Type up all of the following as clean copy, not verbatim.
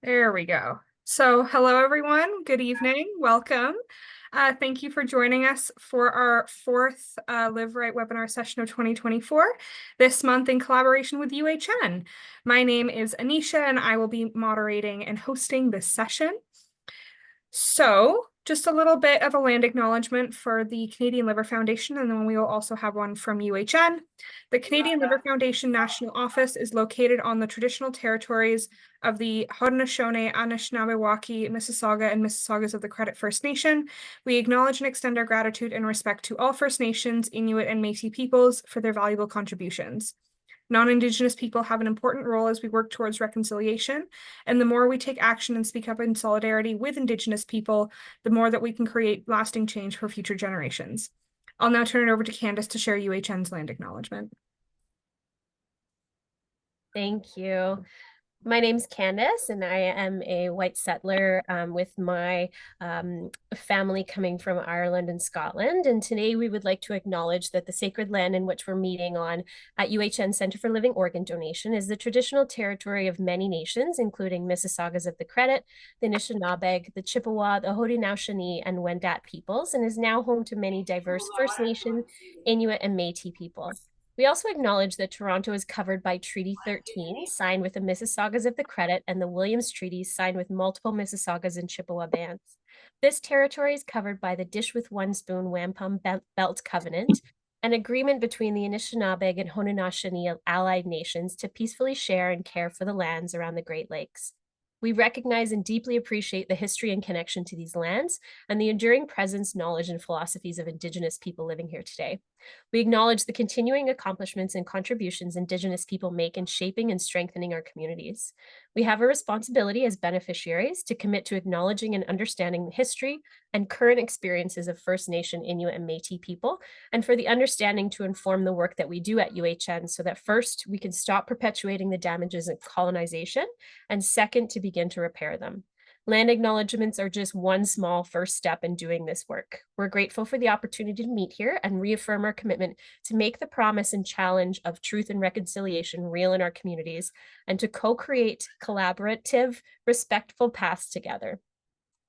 There we go. So, hello everyone. Good evening. Welcome. Thank you for joining us for our fourth Live Right webinar session of 2024, this month in collaboration with UHN. My name is Anisha, and I will be moderating and hosting this session. So, just a little bit of a land acknowledgement for the Canadian Liver Foundation, and then we will also have one from UHN. The Canadian Liver Foundation National Office is located on the traditional territories of the Haudenosaunee, Anishinaabe, Mississauga, and Mississaugas of the Credit First Nation. We acknowledge and extend our gratitude and respect to all First Nations, Inuit, and Métis peoples for their valuable contributions. Non-Indigenous people have an important role as we work towards reconciliation, and the more we take action and speak up in solidarity with Indigenous people, the more that we can create lasting change for future generations. I'll now turn it over to Candace to share UHN's land acknowledgement. Thank you. My name's Candace, and I am a white settler with my family coming from Ireland and Scotland. And today we would like to acknowledge that the sacred land in which we're meeting on at UHN Center for Living Organ Donation is the traditional territory of many nations, including Mississaugas of the Credit, the Anishinaabe, the Chippewa, the Haudenosaunee, and Wendat peoples, and is now home to many diverse First Nation, Inuit, and Métis people. We also acknowledge that Toronto is covered by Treaty 13, signed with the Mississaugas of the Credit, and the Williams Treaty, signed with multiple Mississaugas and Chippewa bands. This territory is covered by the Dish with One Spoon Wampum Belt Covenant, an agreement between the Anishinaabe and Haudenosaunee allied nations to peacefully share and care for the lands around the Great Lakes. We recognize and deeply appreciate the history and connection to these lands and the enduring presence, knowledge, and philosophies of Indigenous people living here today. We acknowledge the continuing accomplishments and contributions Indigenous people make in shaping and strengthening our communities. We have a responsibility as beneficiaries to commit to acknowledging and understanding the history and current experiences of First Nation, Inuit, and Métis people, and for the understanding to inform the work that we do at UHN so that first, we can stop perpetuating the damages of colonization, and second, to begin to repair them. Land acknowledgements are just one small first step in doing this work. We're grateful for the opportunity to meet here and reaffirm our commitment to make the promise and challenge of truth and reconciliation real in our communities and to co-create collaborative, respectful paths together.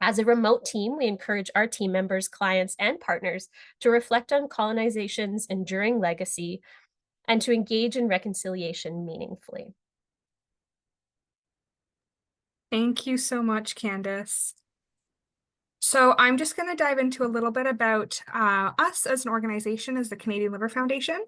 As a remote team, we encourage our team members, clients, and partners to reflect on colonization's enduring legacy and to engage in reconciliation meaningfully. Thank you so much, Candace. So I'm just going to dive into a little bit about us as an organization, as the Canadian Liver Foundation.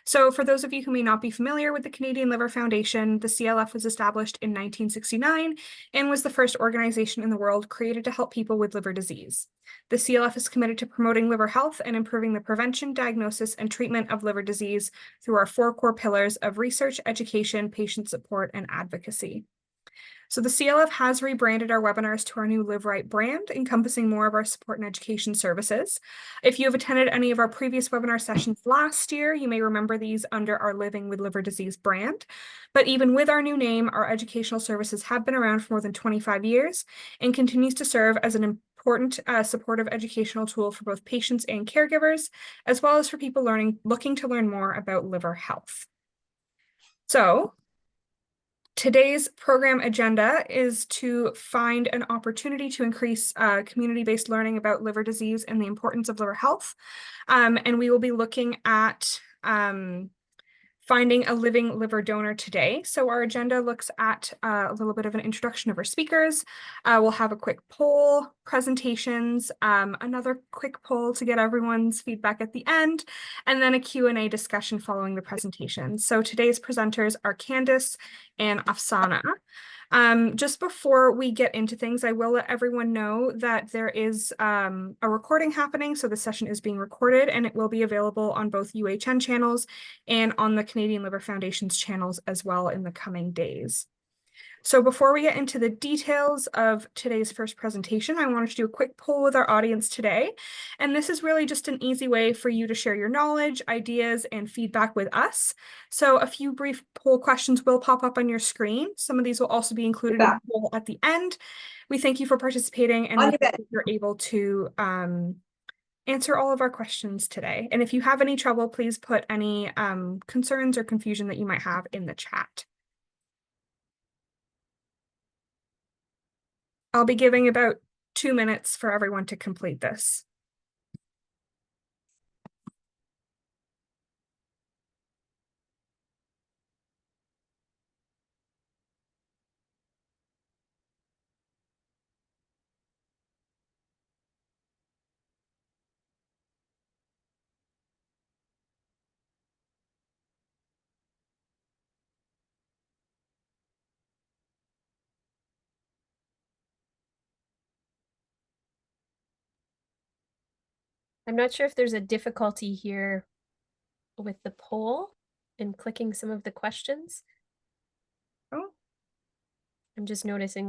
So for those of you who may not be familiar with the Canadian Liver Foundation, the CLF was established in 1969 and was the first organization in the world created to help people with liver disease. The CLF is committed to promoting liver health and improving the prevention, diagnosis, and treatment of liver disease through our 4 core pillars of research, education, patient support, and advocacy. So the CLF has rebranded our webinars to our new Live Right brand, encompassing more of our support and education services. If you have attended any of our previous webinar sessions last year, you may remember these under our Living with Liver Disease brand. But even with our new name, our educational services have been around for more than 25 years and continues to serve as an important supportive educational tool for both patients and caregivers, as well as for people looking to learn more about liver health. So today's program agenda is to find an opportunity to increase community-based learning about liver disease and the importance of liver health. And we will be looking at finding a living liver donor today. So our agenda looks at a little bit of an introduction of our speakers. We'll have a quick poll, presentations, another quick poll to get everyone's feedback at the end, and then a Q&A discussion following the presentation. So today's presenters are Candace and Afsana. Just before we get into things, I will let everyone know that there is a recording happening. So the session is being recorded and it will be available on both UHN channels and on the Canadian Liver Foundation's channels as well in the coming days. So before we get into the details of today's first presentation, I wanted to do a quick poll with our audience today. And this is really just an easy way for you to share your knowledge, ideas, and feedback with us. So a few brief poll questions will pop up on your screen. Some of these will also be included in the poll at the end. We thank you for participating and we hope that you're able to answer all of our questions today. And if you have any trouble, please put any concerns or confusion that you might have in the chat. I'll be giving about 2 minutes for everyone to complete this. I'm not sure if there's a difficulty here with the poll and clicking some of the questions. Oh, I'm just noticing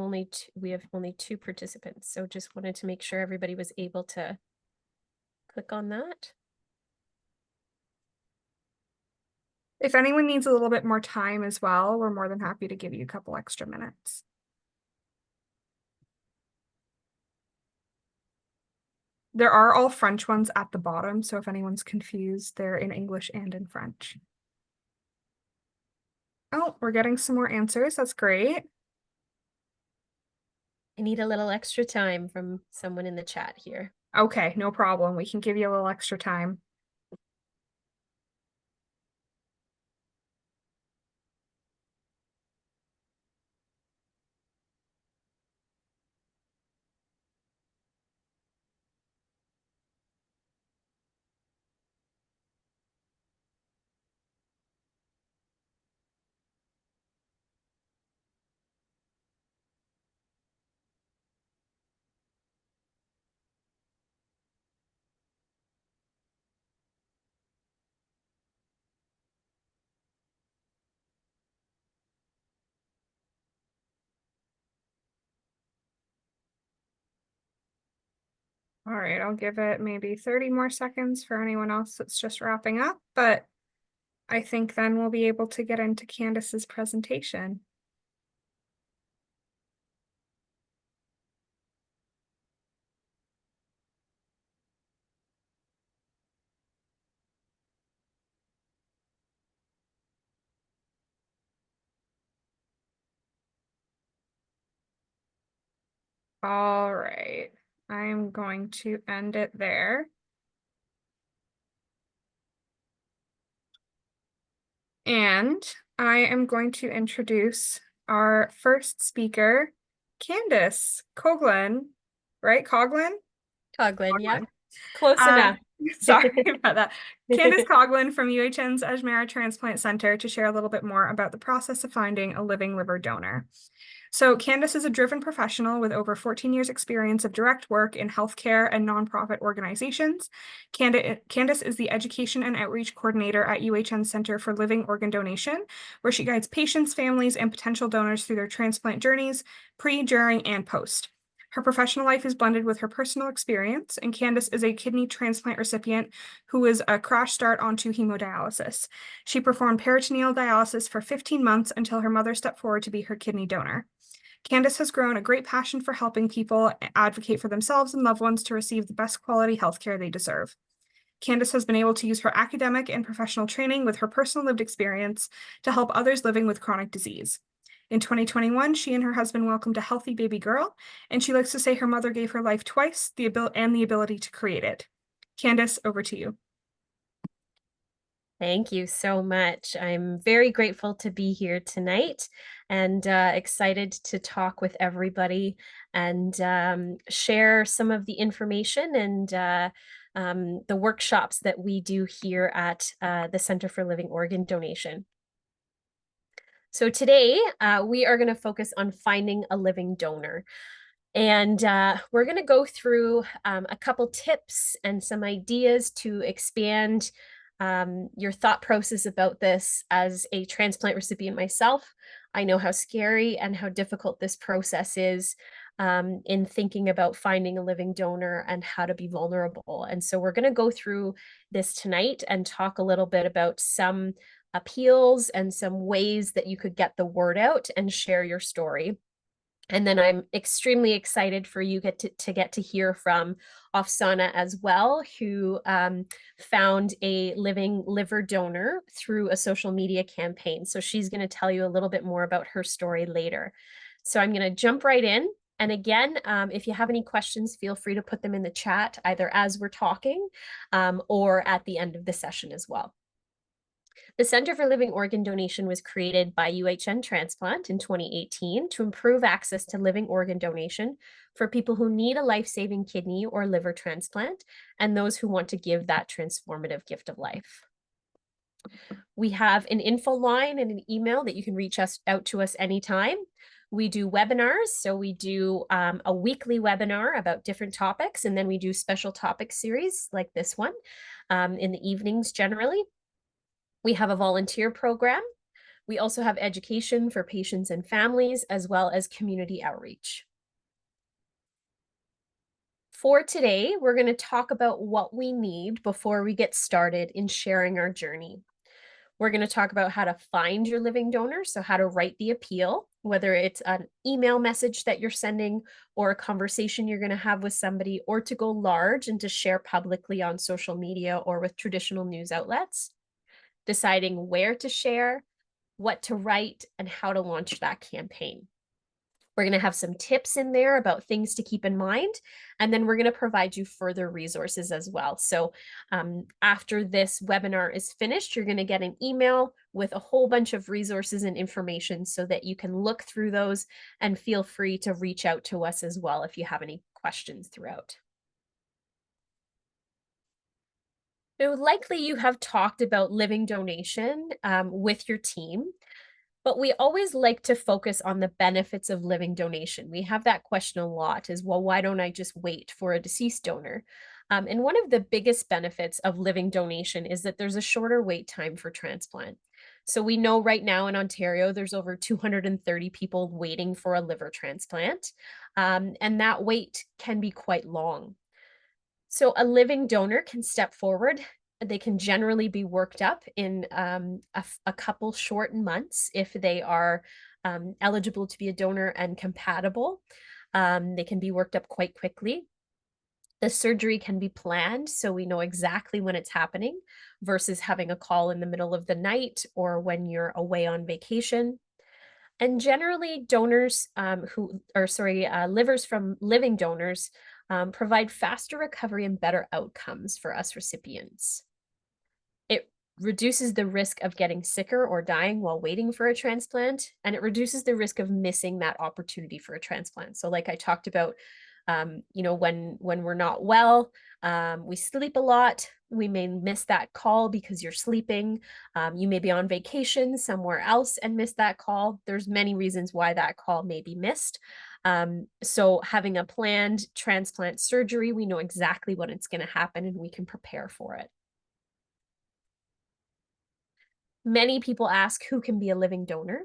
we have only 2 participants, so just wanted to make sure everybody was able to click on that. if anyone needs a little bit more time as well, we're more than happy to give you a couple extra minutes. There are all French ones at the bottom, so if anyone's confused, they're in English and in French. Oh, we're getting some more answers. That's great. I need a little extra time from someone in the chat here. Okay, no problem. We can give you a little extra time. All right, I'll give it maybe 30 more seconds for anyone else that's just wrapping up, but I think then we'll be able to get into Candace's presentation. All right, I'm going to end it there. And I am going to introduce our first speaker, Candace Coughlin, right? Coughlin? Coughlin, yeah. Coughlin. Close enough. Sorry about that. Candace Coughlin from UHN's Ajmera Transplant Center to share a little bit more about the process of finding a living liver donor. So Candace is a driven professional with over 14 years experience of direct work in healthcare and nonprofit organizations. Candace is the education and outreach coordinator at UHN Center for Living Organ Donation, where she guides patients, families, and potential donors through their transplant journeys, pre, during, and post. Her professional life is blended with her personal experience, and Candace is a kidney transplant recipient who is a crash start onto hemodialysis. She performed peritoneal dialysis for 15 months until her mother stepped forward to be her kidney donor. Candace has grown a great passion for helping people advocate for themselves and loved ones to receive the best quality healthcare they deserve. Candace has been able to use her academic and professional training with her personal lived experience to help others living with chronic disease. In 2021, she and her husband welcomed a healthy baby girl, and she likes to say her mother gave her life twice, the ability to create it. Candace, over to you. Thank you so much. I'm very grateful to be here tonight and excited to talk with everybody and share some of the information and the workshops that we do here at the Center for Living Organ Donation. So today we are going to focus on finding a living donor. And we're going to go through a couple tips and some ideas to expand your thought process about this. As a transplant recipient myself, I know how scary and how difficult this process is in thinking about finding a living donor and how to be vulnerable. And so we're going to go through this tonight and talk a little bit about some appeals and some ways that you could get the word out and share your story. And then I'm extremely excited for you to get to hear from Afsana as well, who found a living liver donor through a social media campaign. So she's going to tell you a little bit more about her story later. So I'm going to jump right in And again, if you have any questions, feel free to put them in the chat, either as we're talking or at the end of the session as well. The Center for Living Organ Donation was created by UHN Transplant in 2018 to improve access to living organ donation for people who need a life-saving kidney or liver transplant and those who want to give that transformative gift of life. We have an info line and an email that you can reach out to us anytime. We do webinars, so we do a weekly webinar about different topics, and then we do special topic series like this one in the evenings generally. We have a volunteer program. We also have education for patients and families, as well as community outreach. For today, we're going to talk about what we need before we get started in sharing our journey. We're going to talk about how to find your living donor, so how to write the appeal, whether it's an email message that you're sending or a conversation you're going to have with somebody, or to go large and to share publicly on social media or with traditional news outlets, deciding where to share, what to write, and how to launch that campaign. We're going to have some tips in there about things to keep in mind, and then we're going to provide you further resources as well. So after this webinar is finished, you're going to get an email with a whole bunch of resources and information so that you can look through those, and feel free to reach out to us as well if you have any questions throughout. So likely you have talked about living donation with your team, but we always like to focus on the benefits of living donation. We have that question a lot, is, well, why don't I just wait for a deceased donor? And one of the biggest benefits of living donation is that there's a shorter wait time for transplant. So we know right now in Ontario, there's over 230 people waiting for a liver transplant, and that wait can be quite long. So a living donor can step forward. They can generally be worked up in a couple short months if they are eligible to be a donor and compatible. They can be worked up quite quickly. The surgery can be planned, so we know exactly when it's happening versus having a call in the middle of the night or when you're away on vacation. And generally, donors livers from living donors provide faster recovery and better outcomes for us recipients. It reduces the risk of getting sicker or dying while waiting for a transplant, and it reduces the risk of missing that opportunity for a transplant. So like I talked about, when we're not well, we sleep a lot. We may miss that call because you're sleeping. You may be on vacation somewhere else and miss that call. There's many reasons why that call may be missed. So having a planned transplant surgery, we know exactly when it's going to happen and we can prepare for it. Many people ask who can be a living donor.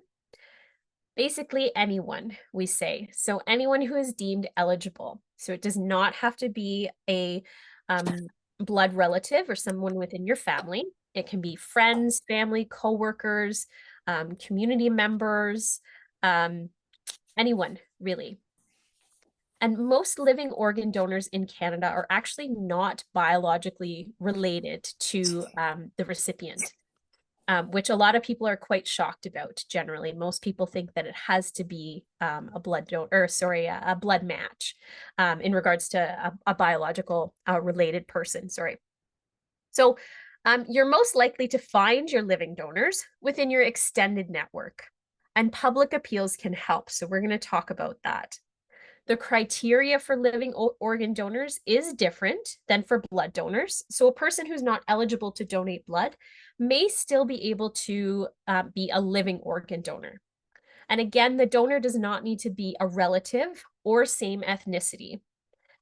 Basically anyone, we say. So anyone who is deemed eligible. So it does not have to be a blood relative or someone within your family. It can be friends, family, coworkers, community members, anyone really. And most living organ donors in Canada are actually not biologically related to the recipient. Which a lot of people are quite shocked about generally. Most people think that it has to be a blood match in regards to a biological related person, So you're most likely to find your living donors within your extended network, and public appeals can help. So we're going to talk about that. The criteria for living organ donors is different than for blood donors. So a person who's not eligible to donate blood may still be able to be a living organ donor. And again, the donor does not need to be a relative or same ethnicity.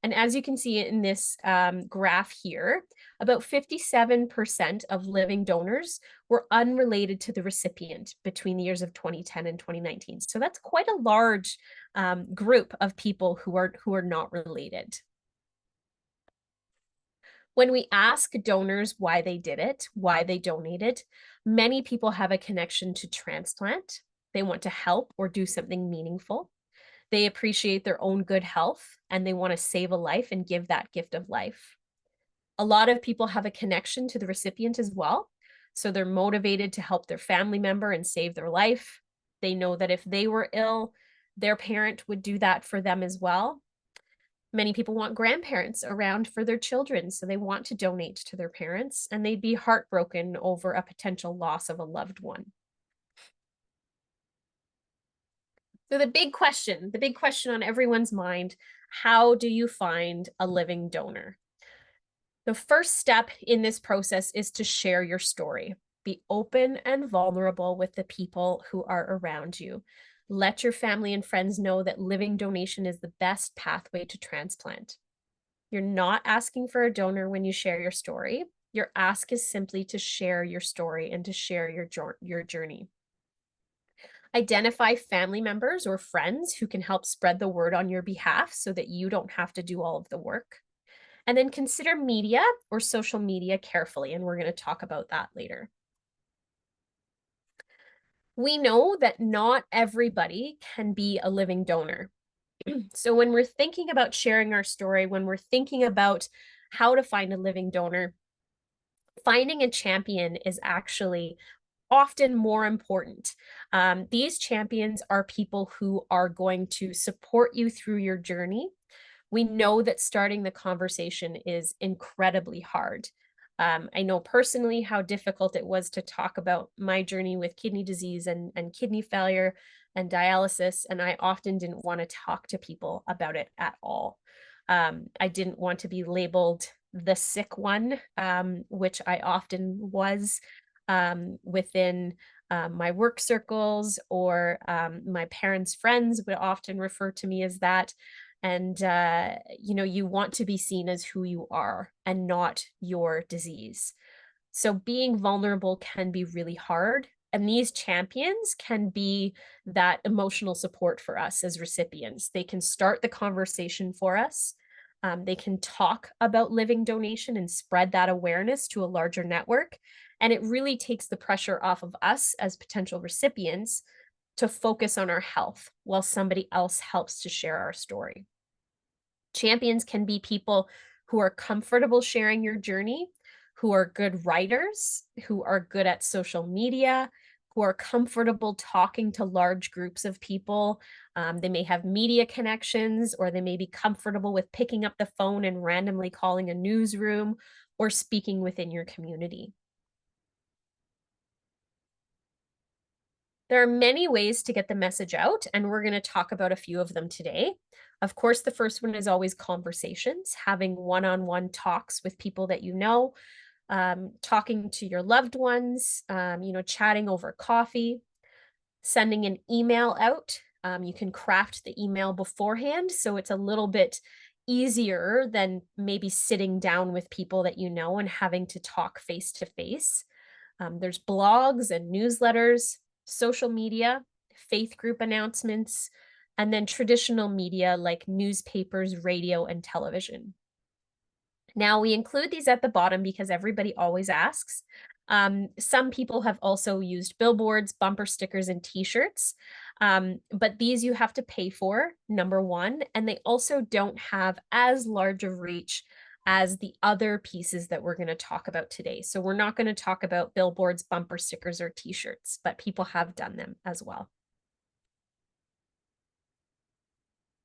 And as you can see in this graph here, about 57% of living donors were unrelated to the recipient between the years of 2010 and 2019. So that's quite a large group of people who are not related. When we ask donors why they did it, why they donated, many people have a connection to transplant. They want to help or do something meaningful. They appreciate their own good health and they want to save a life and give that gift of life. A lot of people have a connection to the recipient as well. So they're motivated to help their family member and save their life. They know that if they were ill, Their parent would do that for them as well. Many people want grandparents around for their children, so they want to donate to their parents, and they'd be heartbroken over a potential loss of a loved one. So the big question on everyone's mind, how do you find a living donor? The first step in this process is to share your story. Be open and vulnerable with the people who are around you. Let your family and friends know that living donation is the best pathway to transplant. You're not asking for a donor when you share your story. Your ask is simply to share your story and to share your journey. Identify family members or friends who can help spread the word on your behalf so that you don't have to do all of the work. And then consider media or social media carefully, and we're going to talk about that later. We know that not everybody can be a living donor. So when we're thinking about sharing our story, when we're thinking about how to find a living donor, finding a champion is actually often more important. These champions are people who are going to support you through your journey. We know that starting the conversation is incredibly hard. I know personally how difficult it was to talk about my journey with kidney disease and kidney failure and dialysis, and I often didn't want to talk to people about it at all. I didn't want to be labeled the sick one, which I often was within my work circles, or my parents' friends would often refer to me as that. And, you want to be seen as who you are and not your disease. So being vulnerable can be really hard. And these champions can be that emotional support for us as recipients. They can start the conversation for us. They can talk about living donation and spread that awareness to a larger network. And it really takes the pressure off of us as potential recipients to focus on our health while somebody else helps to share our story. Champions can be people who are comfortable sharing your journey, who are good writers, who are good at social media, who are comfortable talking to large groups of people. They may have media connections, or they may be comfortable with picking up the phone and randomly calling a newsroom or speaking within your community. There are many ways to get the message out, and we're going to talk about a few of them today. Of course, the first one is always conversations, having one-on-one talks with people that you know, talking to your loved ones, chatting over coffee, sending an email out. You can craft the email beforehand, so it's a little bit easier than maybe sitting down with people that you know and having to talk face to face. There's blogs and newsletters, social media, faith group announcements, and then traditional media like newspapers, radio, and television. Now, we include these at the bottom because everybody always asks. Some people have also used billboards, bumper stickers, and t-shirts, but these you have to pay for, number one, and they also don't have as large of reach as the other pieces that we're going to talk about today. So we're not going to talk about billboards, bumper stickers, or t-shirts, but people have done them as well.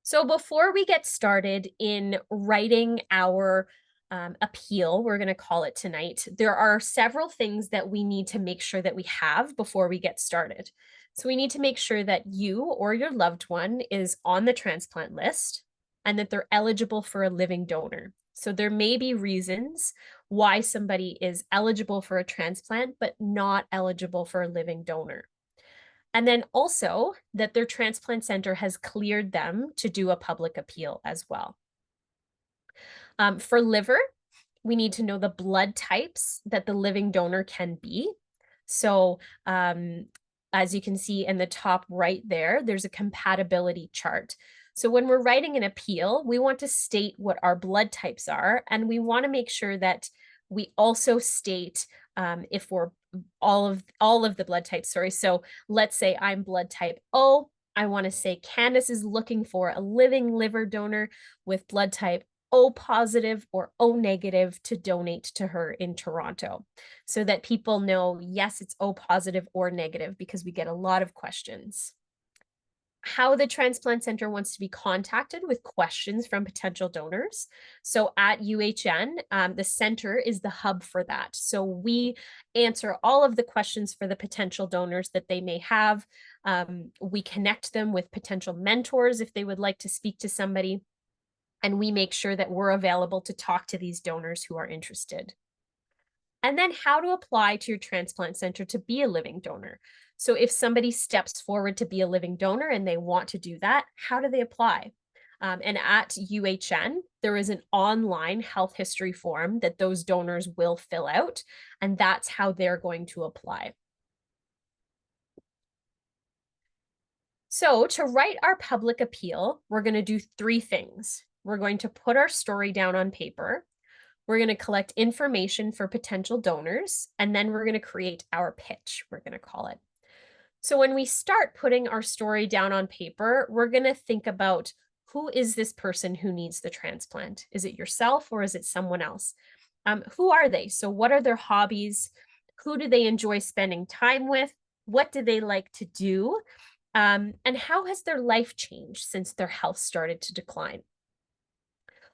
So before we get started in writing our appeal, we're going to call it tonight, there are several things that we need to make sure that we have before we get started. So we need to make sure that you or your loved one is on the transplant list and that they're eligible for a living donor. So there may be reasons why somebody is eligible for a transplant, but not eligible for a living donor. And then also that their transplant center has cleared them to do a public appeal as well. For liver, we need to know the blood types that the living donor can be. So as you can see in the top right there, there's a compatibility chart. So when we're writing an appeal, we want to state what our blood types are, and we want to make sure that we also state if we're all of the blood types. Sorry. So let's say I'm blood type O. I want to say Candace is looking for a living liver donor with blood type O positive or O negative to donate to her in Toronto, so that people know, yes, it's O positive or negative, because we get a lot of questions. how the transplant center wants to be contacted with questions from potential donors. So at UHN, the center is the hub for that. So we answer all of the questions for the potential donors that they may have. We connect them with potential mentors if they would like to speak to somebody, and we make sure that we're available to talk to these donors who are interested. And then how to apply to your transplant center to be a living donor. So if somebody steps forward to be a living donor and they want to do that, how do they apply? And at UHN, there is an online health history form that those donors will fill out, and that's how they're going to apply. So to write our public appeal, we're going to do 3 things. We're going to put our story down on paper. We're going to collect information for potential donors, and then we're going to create our pitch, we're going to call it. So when we start putting our story down on paper, we're going to think about, who is this person who needs the transplant? Is it yourself or is it someone else? Who are they? So what are their hobbies? Who do they enjoy spending time with? What do they like to do? And how has their life changed since their health started to decline?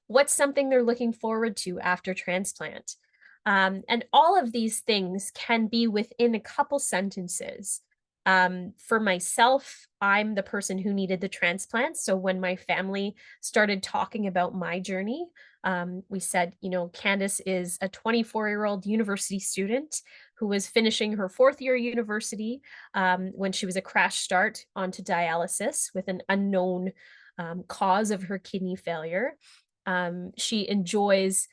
What's something they're looking forward to after transplant? And all of these things can be within a couple sentences. For myself, I'm the person who needed the transplant. So when my family started talking about my journey, we said, Candace is a 24-year-old university student who was finishing her 4th year university when she was a crash start onto dialysis with an unknown cause of her kidney failure. She enjoys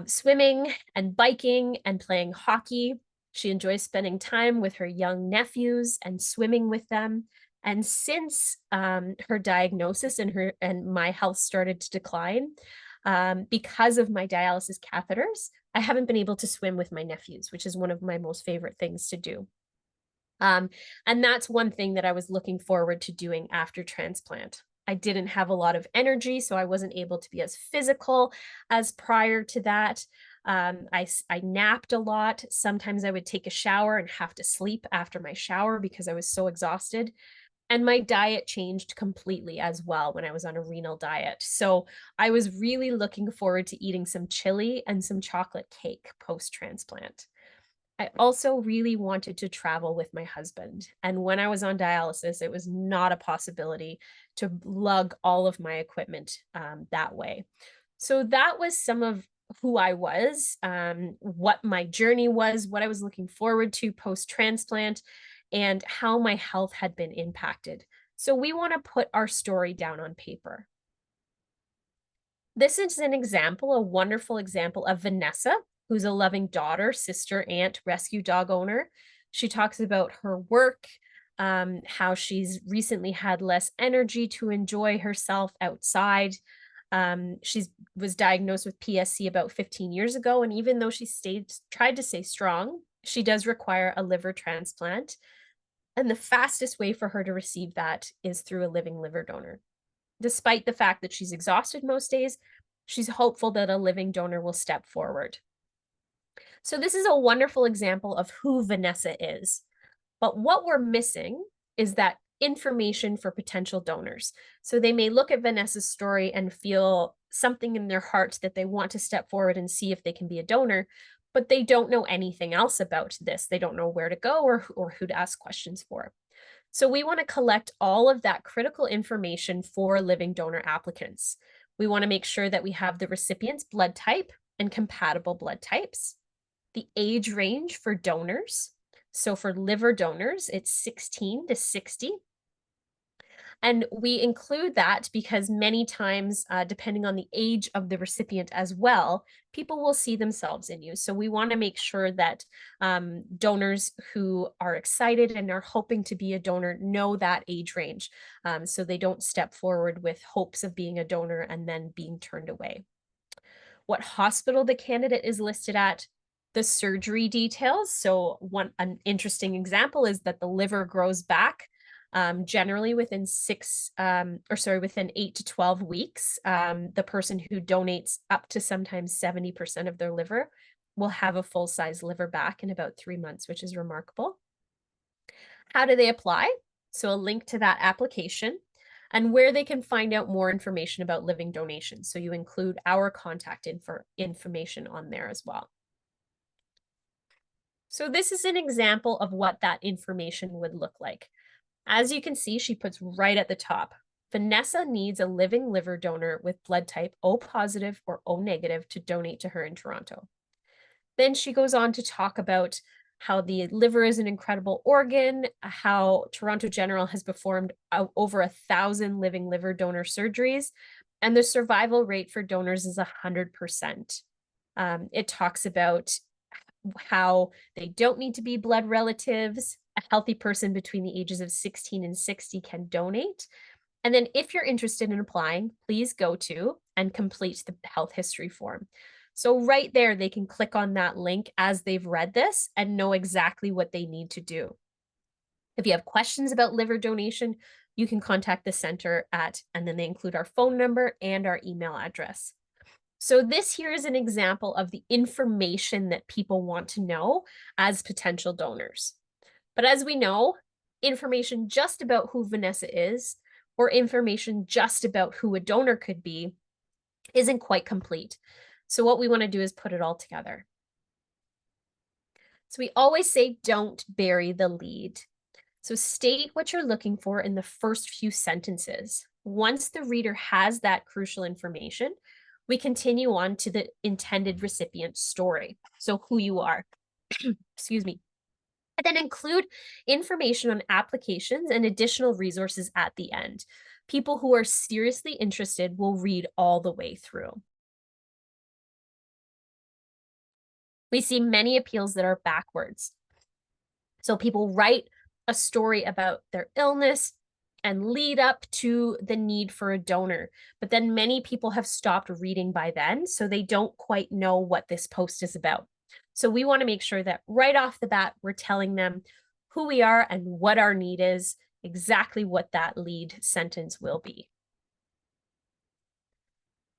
swimming and biking and playing hockey. She enjoys spending time with her young nephews and swimming with them. And since her diagnosis and my health started to decline, because of my dialysis catheters, I haven't been able to swim with my nephews, which is one of my most favorite things to do. And that's one thing that I was looking forward to doing after transplant. I didn't have a lot of energy, so I wasn't able to be as physical as prior to that. I napped a lot. Sometimes I would take a shower and have to sleep after my shower because I was so exhausted. And my diet changed completely as well when I was on a renal diet. So I was really looking forward to eating some chili and some chocolate cake post-transplant. I also really wanted to travel with my husband. And when I was on dialysis, it was not a possibility to lug all of my equipment that way. So that was some of who I was, what my journey was, what I was looking forward to post-transplant, and how my health had been impacted. So we want to put our story down on paper. This is an example, a wonderful example of Vanessa, who's a loving daughter, sister, aunt, rescue dog owner. She talks about her work, how she's recently had less energy to enjoy herself outside. She was diagnosed with PSC about 15 years ago, and even though she tried to stay strong, she does require a liver transplant. And the fastest way for her to receive that is through a living liver donor. Despite the fact that she's exhausted most days, she's hopeful that a living donor will step forward. So this is a wonderful example of who Vanessa is. But what we're missing is that information for potential donors. So they may look at Vanessa's story and feel something in their heart that they want to step forward and see if they can be a donor, but they don't know anything else about this. They don't know where to go or who to ask questions for. So we want to collect all of that critical information for living donor applicants. We want to make sure that we have the recipient's blood type and compatible blood types, the age range for donors. So for liver donors, it's 16 to 60. And we include that because many times, depending on the age of the recipient as well, people will see themselves in you. So we want to make sure that donors who are excited and are hoping to be a donor know that age range, so they don't step forward with hopes of being a donor and then being turned away. What hospital the candidate is listed at, the surgery details. So an interesting example is that the liver grows back generally within within 8 to 12 weeks. The person who donates up to sometimes 70% of their liver will have a full-size liver back in about 3 months, which is remarkable. How do they apply? So a link to that application and where they can find out more information about living donations. So you include our contact information on there as well. So this is an example of what that information would look like. As you can see, she puts right at the top, Vanessa needs a living liver donor with blood type O positive or O negative to donate to her in Toronto. Then she goes on to talk about how the liver is an incredible organ, how Toronto General has performed over 1,000 living liver donor surgeries, and the survival rate for donors is 100%. It talks about how they don't need to be blood relatives. A healthy person between the ages of 16 and 60 can donate. And then if you're interested in applying, please go to and complete the health history form. So right there, they can click on that link as they've read this and know exactly what they need to do. If you have questions about liver donation, you can contact the center and then they include our phone number and our email address. So this here is an example of the information that people want to know as potential donors. But as we know, information just about who Vanessa is or information just about who a donor could be isn't quite complete. So what we want to do is put it all together. So we always say, don't bury the lead. So state what you're looking for in the first few sentences. Once the reader has that crucial information, we continue on to the intended recipient story. So who you are, excuse me. And then include information on applications and additional resources at the end. People who are seriously interested will read all the way through. We see many appeals that are backwards. So people write a story about their illness and lead up to the need for a donor. But then many people have stopped reading by then, so they don't quite know what this post is about. So we want to make sure that right off the bat, we're telling them who we are and what our need is, exactly what that lead sentence will be.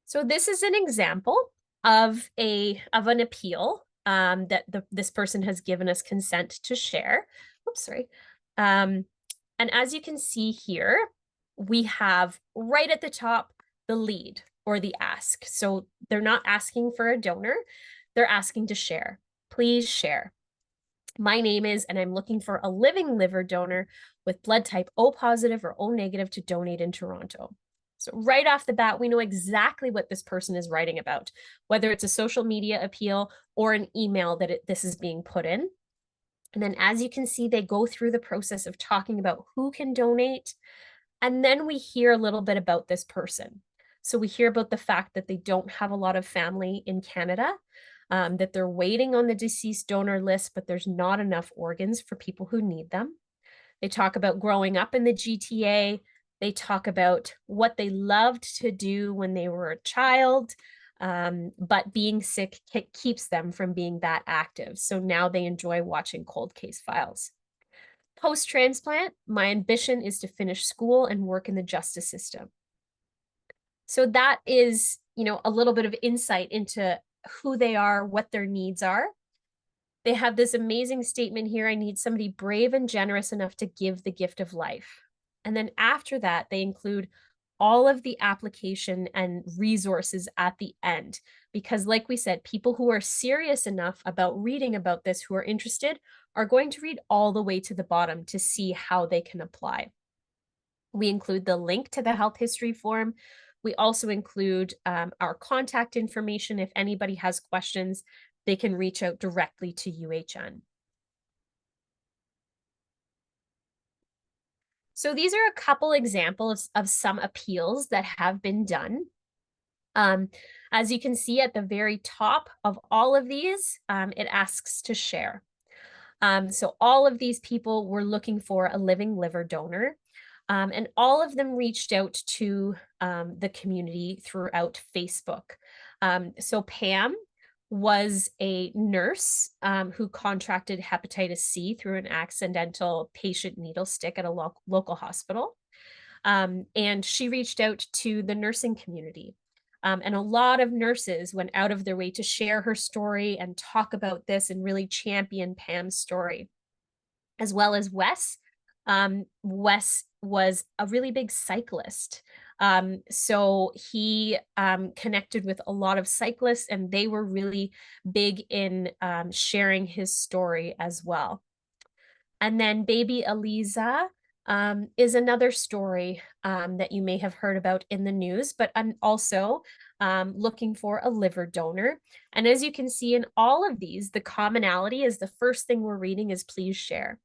So this is an example of an appeal that this person has given us consent to share. Oops, sorry. And as you can see here, we have right at the top, the lead or the ask. So they're not asking for a donor, they're asking to share. Please share. My name is, and I'm looking for a living liver donor with blood type O positive or O negative to donate in Toronto. So right off the bat, we know exactly what this person is writing about, whether it's a social media appeal or an email that this is being put in. And then as you can see, they go through the process of talking about who can donate. And then we hear a little bit about this person. So we hear about the fact that they don't have a lot of family in Canada, that they're waiting on the deceased donor list, but there's not enough organs for people who need them. They talk about growing up in the GTA. They talk about what they loved to do when they were a child, but being sick keeps them from being that active. So now they enjoy watching cold case files. Post-transplant, my ambition is to finish school and work in the justice system. So that is, a little bit of insight into who they are, what their needs are. They have this amazing statement here. I need somebody brave and generous enough to give the gift of life. And then after that, they include all of the application and resources at the end. Because like we said, people who are serious enough about reading about this, who are interested, are going to read all the way to the bottom to see how they can apply. We include the link to the health history form. We also include our contact information. If anybody has questions, they can reach out directly to UHN. So these are a couple examples of some appeals that have been done. As you can see at the very top of all of these, it asks to share. So all of these people were looking for a living liver donor, and all of them reached out to the community throughout Facebook. So Pam was a nurse who contracted hepatitis C through an accidental patient needle stick at a local hospital. And she reached out to the nursing community. And a lot of nurses went out of their way to share her story and talk about this and really champion Pam's story, as well as Wes, Wes was a really big cyclist. So he connected with a lot of cyclists, and they were really big in sharing his story as well. And then baby Eliza is another story that you may have heard about in the news, but I'm also looking for a liver donor. And as you can see in all of these, the commonality is the first thing we're reading is please share.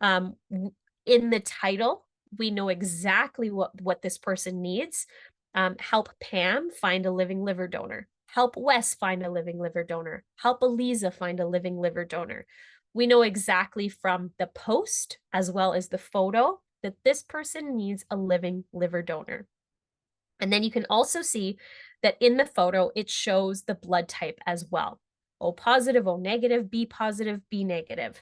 In the title, we know exactly what this person needs. Help Pam find a living liver donor. Help Wes find a living liver donor. Help Eliza find a living liver donor. We know exactly from the post as well as the photo that this person needs a living liver donor. And then you can also see that in the photo, it shows the blood type as well. O positive, O negative, B positive, B negative.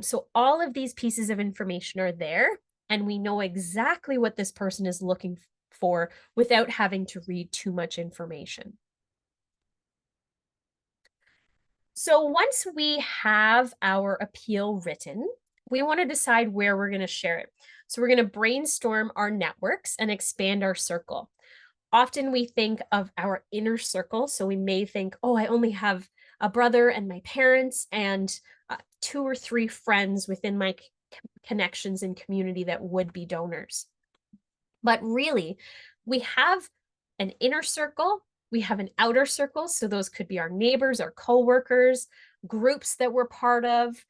So all of these pieces of information are there, and we know exactly what this person is looking for without having to read too much information. So once we have our appeal written, we want to decide where we're going to share it. So we're going to brainstorm our networks and expand our circle. Often we think of our inner circle. So we may think, oh, I only have a brother and my parents and 2 or 3 friends within my connections and community that would be donors. But really, we have an inner circle, we have an outer circle. So those could be our neighbors, our coworkers, groups that we're part of,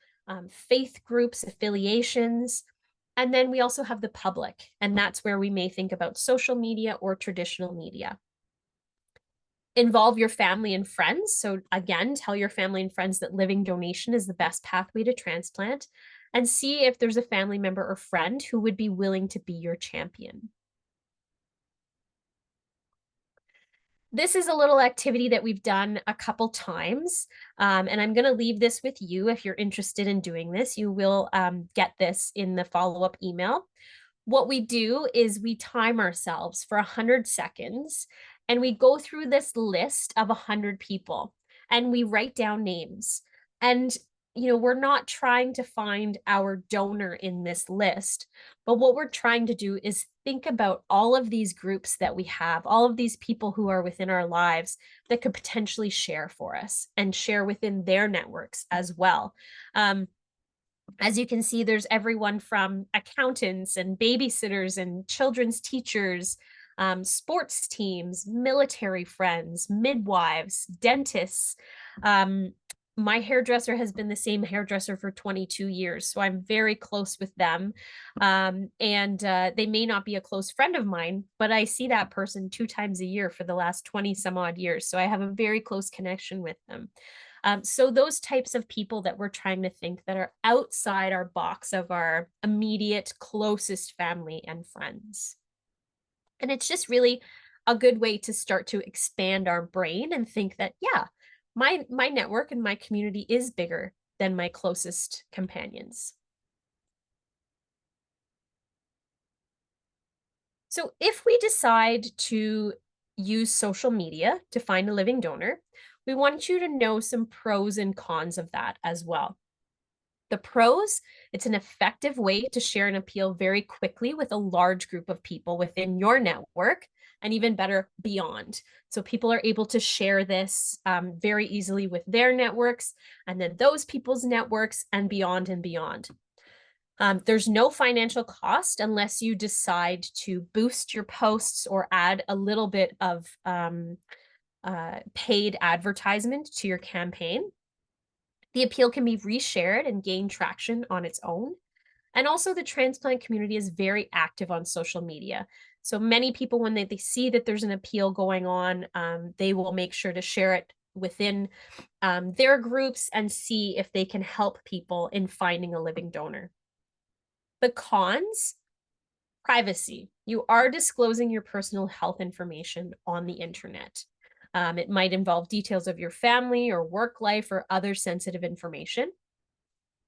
faith groups, affiliations. And then we also have the public, and that's where we may think about social media or traditional media. Involve your family and friends. So again, tell your family and friends that living donation is the best pathway to transplant, and see if there's a family member or friend who would be willing to be your champion. This is a little activity that we've done a couple times, and I'm going to leave this with you. If you're interested in doing this, you will get this in the follow-up email. What we do is we time ourselves for 100 seconds, and we go through this list of 100 people, and we write down names. And we're not trying to find our donor in this list, but what we're trying to do is think about all of these groups that we have, all of these people who are within our lives that could potentially share for us and share within their networks as well. As you can see, there's everyone from accountants and babysitters and children's teachers, sports teams, military friends, midwives, dentists. My hairdresser has been the same hairdresser for 22 years, so I'm very close with them. And they may not be a close friend of mine, but I see that person 2 times a year for the last 20 some odd years. So I have a very close connection with them. So those types of people that we're trying to think that are outside our box of our immediate closest family and friends. And it's just really a good way to start to expand our brain and think that, yeah, my network and my community is bigger than my closest companions. So if we decide to use social media to find a living donor, we want you to know some pros and cons of that as well. The pros, it's an effective way to share an appeal very quickly with a large group of people within your network, and even better, beyond. So people are able to share this very easily with their networks, and then those people's networks, and beyond and beyond. There's no financial cost unless you decide to boost your posts or add a little bit of paid advertisement to your campaign. The appeal can be reshared and gain traction on its own. And also the transplant community is very active on social media. So many people, when they see that there's an appeal going on, they will make sure to share it within their groups and see if they can help people in finding a living donor. The cons, privacy. You are disclosing your personal health information on the internet. It might involve details of your family or work life or other sensitive information.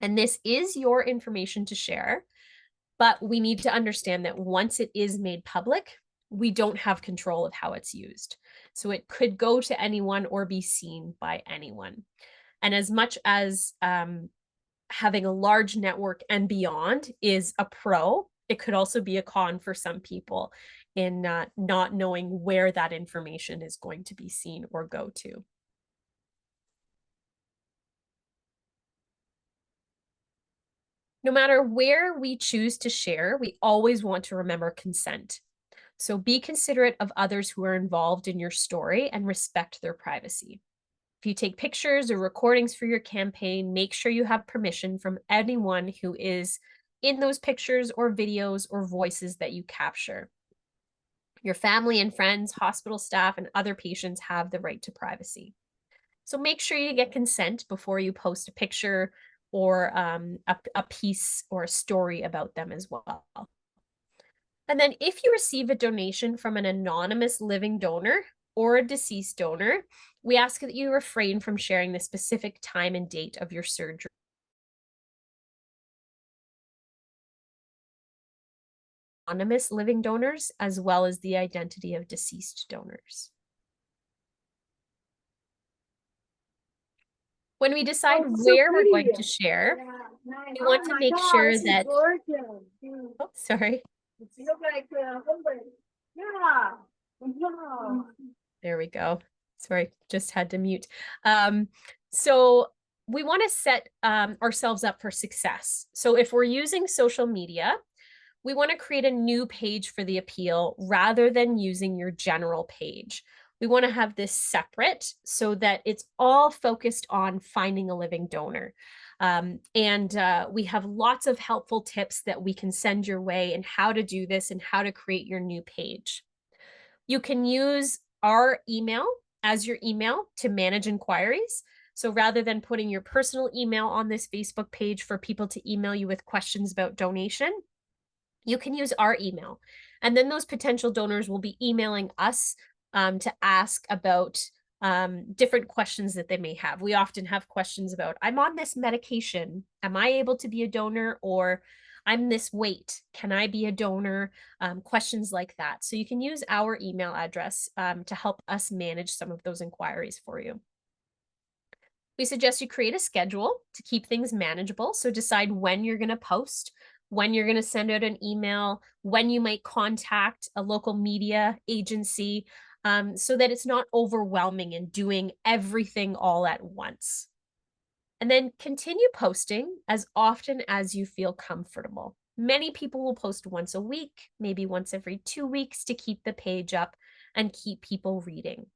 And this is your information to share, but we need to understand that once it is made public, we don't have control of how it's used. So it could go to anyone or be seen by anyone. And as much as having a large network and beyond is a pro. It could also be a con for some people in not knowing where that information is going to be seen or go to. No matter where we choose to share, we always want to remember consent. So be considerate of others who are involved in your story and respect their privacy. If you take pictures or recordings for your campaign, make sure you have permission from anyone who is in those pictures or videos or voices that you capture. Your family and friends, hospital staff, and other patients have the right to privacy. So make sure you get consent before you post a picture or a piece or a story about them as well. And then if you receive a donation from an anonymous living donor or a deceased donor, we ask that you refrain from sharing the specific time and date of your surgery. Anonymous living donors, as well as the identity of deceased donors. When we decide where we're going to share, we want to make sure that, oh, sorry. There we go. Sorry, just had to mute. So we want to set ourselves up for success. So if we're using social media, we want to create a new page for the appeal rather than using your general page. We want to have this separate so that it's all focused on finding a living donor. We have lots of helpful tips that we can send your way and how to do this and how to create your new page. You can use our email as your email to manage inquiries. So rather than putting your personal email on this Facebook page for people to email you with questions about donation, you can use our email. And then those potential donors will be emailing us to ask about different questions that they may have. We often have questions about, I'm on this medication. Am I able to be a donor? Or I'm this weight. Can I be a donor? Questions like that. So you can use our email address to help us manage some of those inquiries for you. We suggest you create a schedule to keep things manageable. So decide when you're going to post, when you're going to send out an email, when you might contact a local media agency, so that it's not overwhelming and doing everything all at once. And then continue posting as often as you feel comfortable. Many people will post once a week, maybe once every 2 weeks to keep the page up and keep people reading.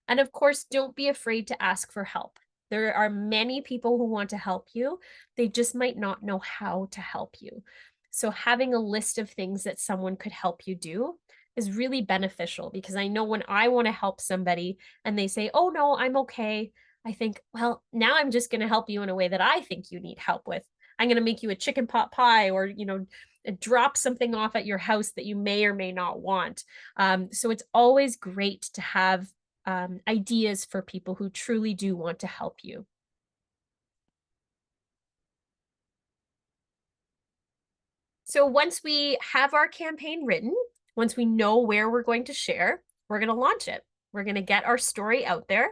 And of course, don't be afraid to ask for help. There are many people who want to help you. They just might not know how to help you. So having a list of things that someone could help you do is really beneficial, because I know when I want to help somebody and they say, oh no, I'm okay, I think, well, now I'm just going to help you in a way that I think you need help with. I'm going to make you a chicken pot pie, or, drop something off at your house that you may or may not want. So it's always great to have ideas for people who truly do want to help you. So once we have our campaign written, once we know where we're going to share, we're going to launch it. We're going to get our story out there.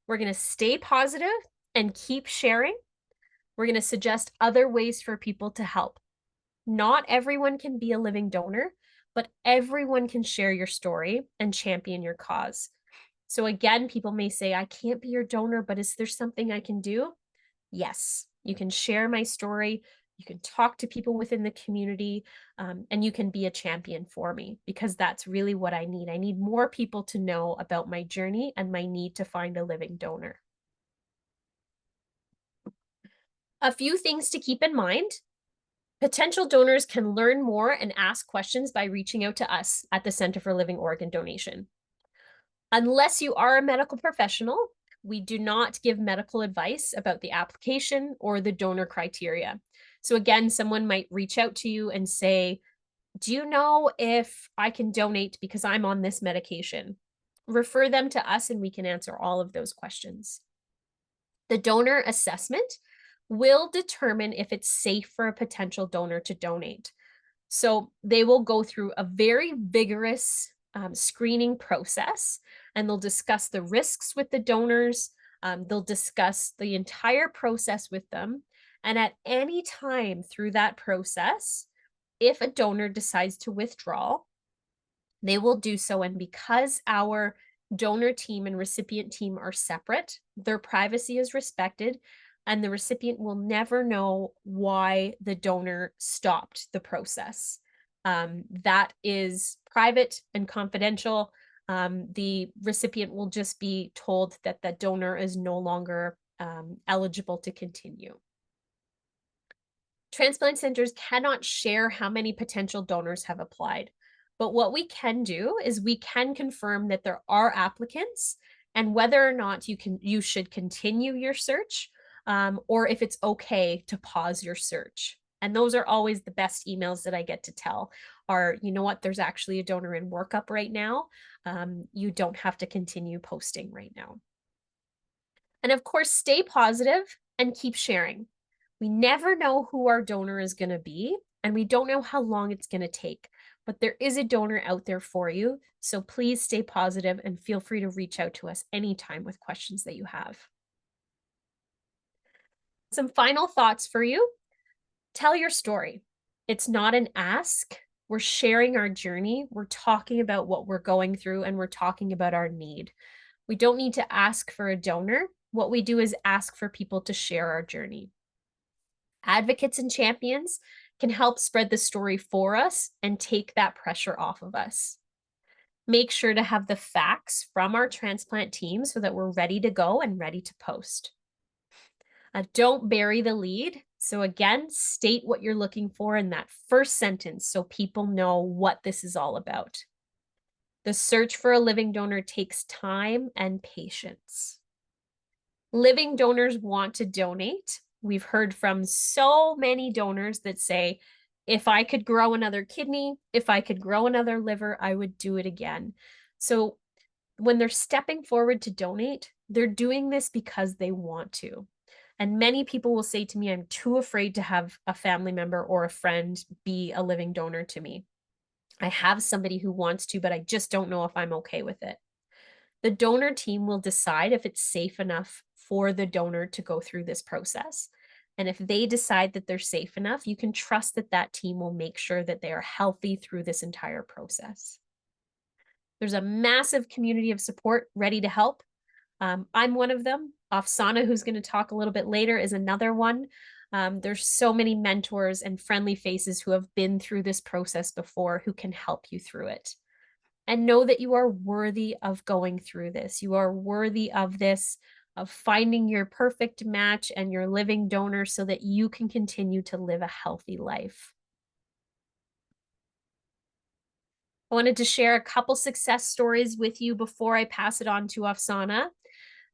We're going to stay positive and keep sharing. We're going to suggest other ways for people to help. Not everyone can be a living donor, but everyone can share your story and champion your cause. So again, people may say, I can't be your donor, but is there something I can do? Yes, you can share my story. You can talk to people within the community, and you can be a champion for me, because that's really what I need. I need more people to know about my journey and my need to find a living donor. A few things to keep in mind. Potential donors can learn more and ask questions by reaching out to us at the Center for Living Organ Donation. Unless you are a medical professional, we do not give medical advice about the application or the donor criteria. So again, someone might reach out to you and say, do you know if I can donate because I'm on this medication? Refer them to us and we can answer all of those questions. The donor assessment will determine if it's safe for a potential donor to donate. So they will go through a very vigorous screening process, and they'll discuss the risks with the donors. They'll discuss the entire process with them, And at any time through that process, if a donor decides to withdraw, they will do so. And because our donor team and recipient team are separate, their privacy is respected, and the recipient will never know why the donor stopped the process. That is private and confidential. The recipient will just be told that the donor is no longer eligible to continue. Transplant centers cannot share how many potential donors have applied. But what we can do is we can confirm that there are applicants and whether or not you should continue your search, or if it's okay to pause your search. And those are always the best emails that I get to tell are, you know what, there's actually a donor in workup right now. You don't have to continue posting right now. And of course, stay positive and keep sharing. We never know who our donor is going to be, and we don't know how long it's going to take, but there is a donor out there for you. So please stay positive and feel free to reach out to us anytime with questions that you have. Some final thoughts for you. Tell your story. It's not an ask. We're sharing our journey. We're talking about what we're going through, and we're talking about our need. We don't need to ask for a donor. What we do is ask for people to share our journey. Advocates and champions can help spread the story for us and take that pressure off of us. Make sure to have the facts from our transplant team so that we're ready to go and ready to post. Don't bury the lead. So again, state what you're looking for in that first sentence so people know what this is all about. The search for a living donor takes time and patience. Living donors want to donate. We've heard from so many donors that say, if I could grow another kidney, if I could grow another liver, I would do it again. So when they're stepping forward to donate, they're doing this because they want to. And many people will say to me, I'm too afraid to have a family member or a friend be a living donor to me. I have somebody who wants to, but I just don't know if I'm okay with it. The donor team will decide if it's safe enough for the donor to go through this process. And if they decide that they're safe enough, you can trust that that team will make sure that they are healthy through this entire process. There's a massive community of support ready to help. I'm one of them. Afsana, who's going to talk a little bit later, is another one. There's so many mentors and friendly faces who have been through this process before who can help you through it. And know that you are worthy of going through this. You are worthy of this, of finding your perfect match and your living donor so that you can continue to live a healthy life. I wanted to share a couple success stories with you before I pass it on to Afsana.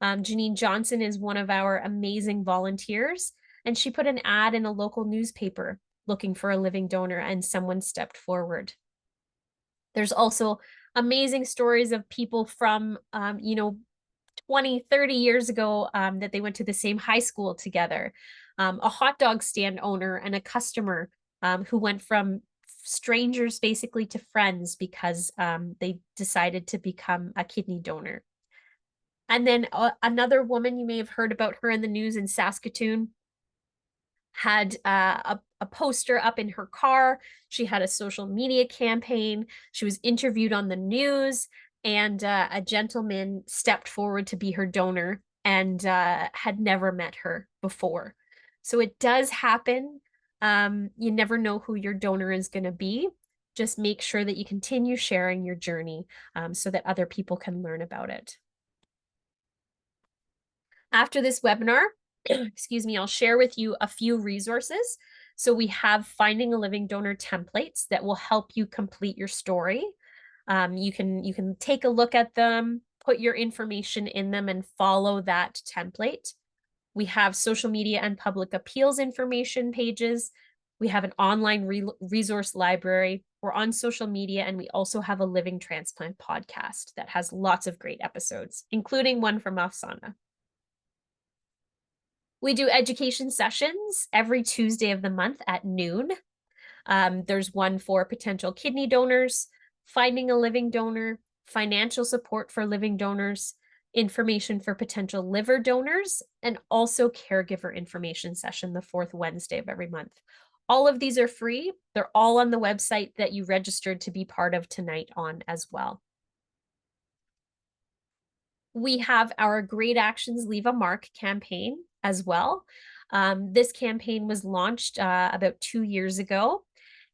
Janine Johnson is one of our amazing volunteers, and she put an ad in a local newspaper looking for a living donor, and someone stepped forward. There's also amazing stories of people from, 20, 30 years ago that they went to the same high school together. A hot dog stand owner and a customer who went from strangers basically to friends because they decided to become a kidney donor. And then another woman, you may have heard about her in the news in Saskatoon, had a poster up in her car. She had a social media campaign. She was interviewed on the news, and a gentleman stepped forward to be her donor and had never met her before. So it does happen. You never know who your donor is going to be. Just make sure that you continue sharing your journey so that other people can learn about it. After this webinar, excuse me, I'll share with you a few resources. So we have Finding a Living Donor templates that will help you complete your story. You can take a look at them, put your information in them, and follow that template. We have social media and public appeals information pages. We have an online resource library. We're on social media, and we also have a Living Transplant podcast that has lots of great episodes, including one from Afsana. We do education sessions every Tuesday of the month at noon. There's one for potential kidney donors, finding a living donor, financial support for living donors, information for potential liver donors, and also caregiver information session the fourth Wednesday of every month. All of these are free. They're all on the website that you registered to be part of tonight on as well. We have our Great Actions Leave a Mark campaign as well. This campaign was launched about 2 years ago,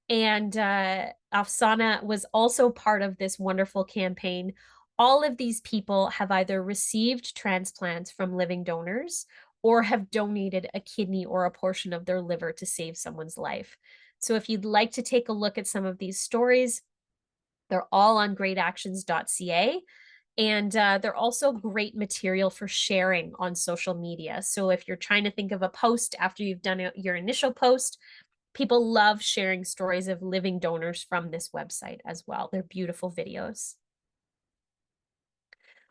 and Afsana was also part of this wonderful campaign. All of these people have either received transplants from living donors or have donated a kidney or a portion of their liver to save someone's life. So if you'd like to take a look at some of these stories, they're all on greatactions.ca. And they're also great material for sharing on social media. So if you're trying to think of a post after you've done your initial post, people love sharing stories of living donors from this website as well. They're beautiful videos.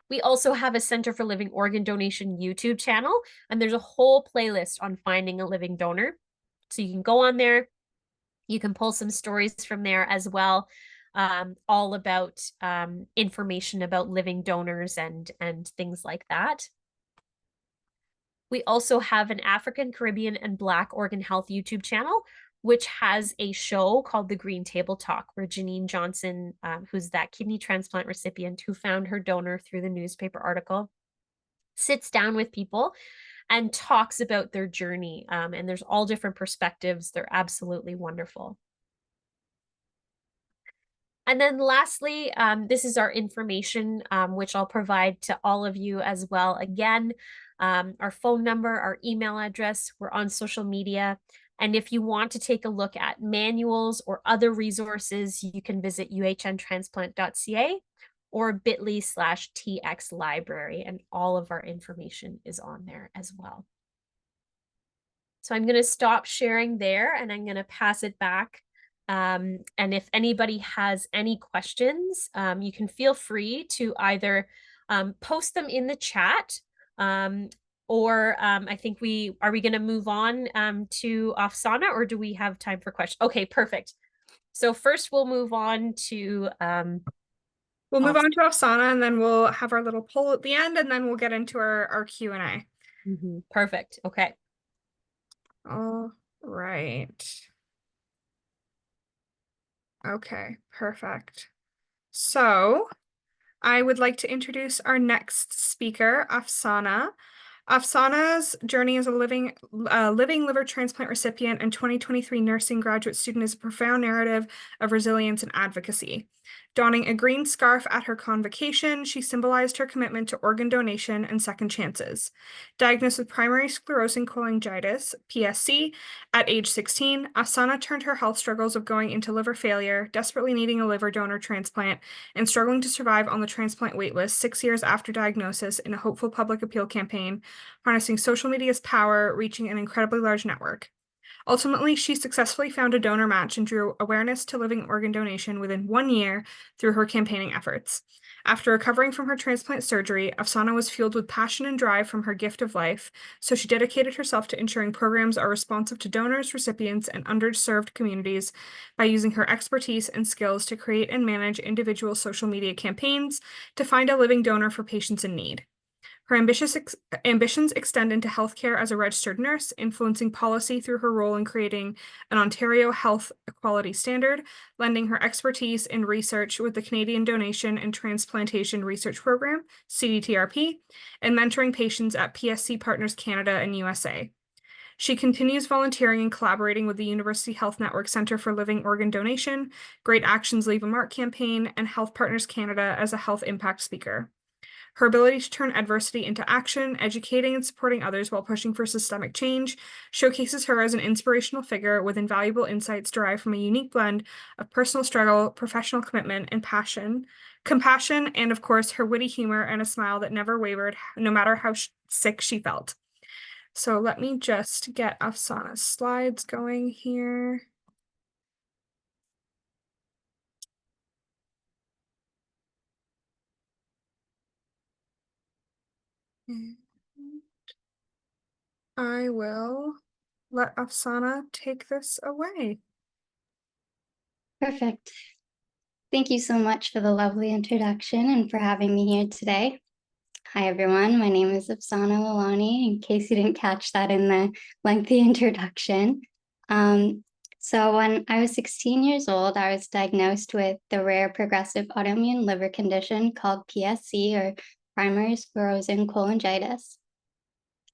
We also have a Center for Living Organ Donation YouTube channel, and there's a whole playlist on finding a living donor. So you can go on there. You can pull some stories from there as well, all about information about living donors and things like that. We also have an African, Caribbean, and Black organ health YouTube channel, which has a show called The Green Table Talk, where Janine Johnson, who's that kidney transplant recipient who found her donor through the newspaper article, sits down with people and talks about their journey. And there's all different perspectives. They're absolutely wonderful. And then lastly, this is our information, which I'll provide to all of you as well. Again, our phone number, our email address, we're on social media. And if you want to take a look at manuals or other resources, you can visit uhnTransplant.ca or bit.ly/TX library, and all of our information is on there as well. So I'm going to stop sharing there and I'm going to pass it back. And if anybody has any questions, you can feel free to either post them in the chat, or I think are we going to move on to Afsana, or do we have time for questions? Okay, perfect. So first we'll move on to we'll move on to Afsana, and then we'll have our little poll at the end, and then we'll get into our Q&A. Perfect. Okay. All right. Okay, perfect. So I would like to introduce our next speaker, Afsana. Afsana's journey as a living liver transplant recipient and 2023 nursing graduate student is a profound narrative of resilience and advocacy. Donning a green scarf at her convocation, she symbolized her commitment to organ donation and second chances. Diagnosed with primary sclerosing cholangitis, PSC, at age 16, Afsana turned her health struggles of going into liver failure, desperately needing a liver donor transplant, and struggling to survive on the transplant waitlist 6 years after diagnosis in a hopeful public appeal campaign, harnessing social media's power, reaching an incredibly large network. Ultimately, she successfully found a donor match and drew awareness to living organ donation within 1 year through her campaigning efforts. After recovering from her transplant surgery, Afsana was fueled with passion and drive from her gift of life, so she dedicated herself to ensuring programs are responsive to donors, recipients, and underserved communities by using her expertise and skills to create and manage individual social media campaigns to find a living donor for patients in need. Her ambitions extend into healthcare as a registered nurse, influencing policy through her role in creating an Ontario health equality standard, lending her expertise in research with the Canadian Donation and Transplantation Research Program, CDTRP, and mentoring patients at PSC Partners Canada and USA. She continues volunteering and collaborating with the University Health Network Centre for Living Organ Donation, Great Actions Leave a Mark campaign, and Health Partners Canada as a health impact speaker. Her ability to turn adversity into action, educating and supporting others while pushing for systemic change, showcases her as an inspirational figure with invaluable insights derived from a unique blend of personal struggle, professional commitment, and compassion, and of course, her witty humor and a smile that never wavered, no matter how sick she felt. So let me just get Afsana's slides going here. I will let Afsana take this away. Perfect. Thank you so much for the lovely introduction and for having me here today. Hi, everyone. My name is Afsana Lalani, in case you didn't catch that in the lengthy introduction. So when I was 16 years old, I was diagnosed with the rare progressive autoimmune liver condition called PSC, or primary sclerosing cholangitis.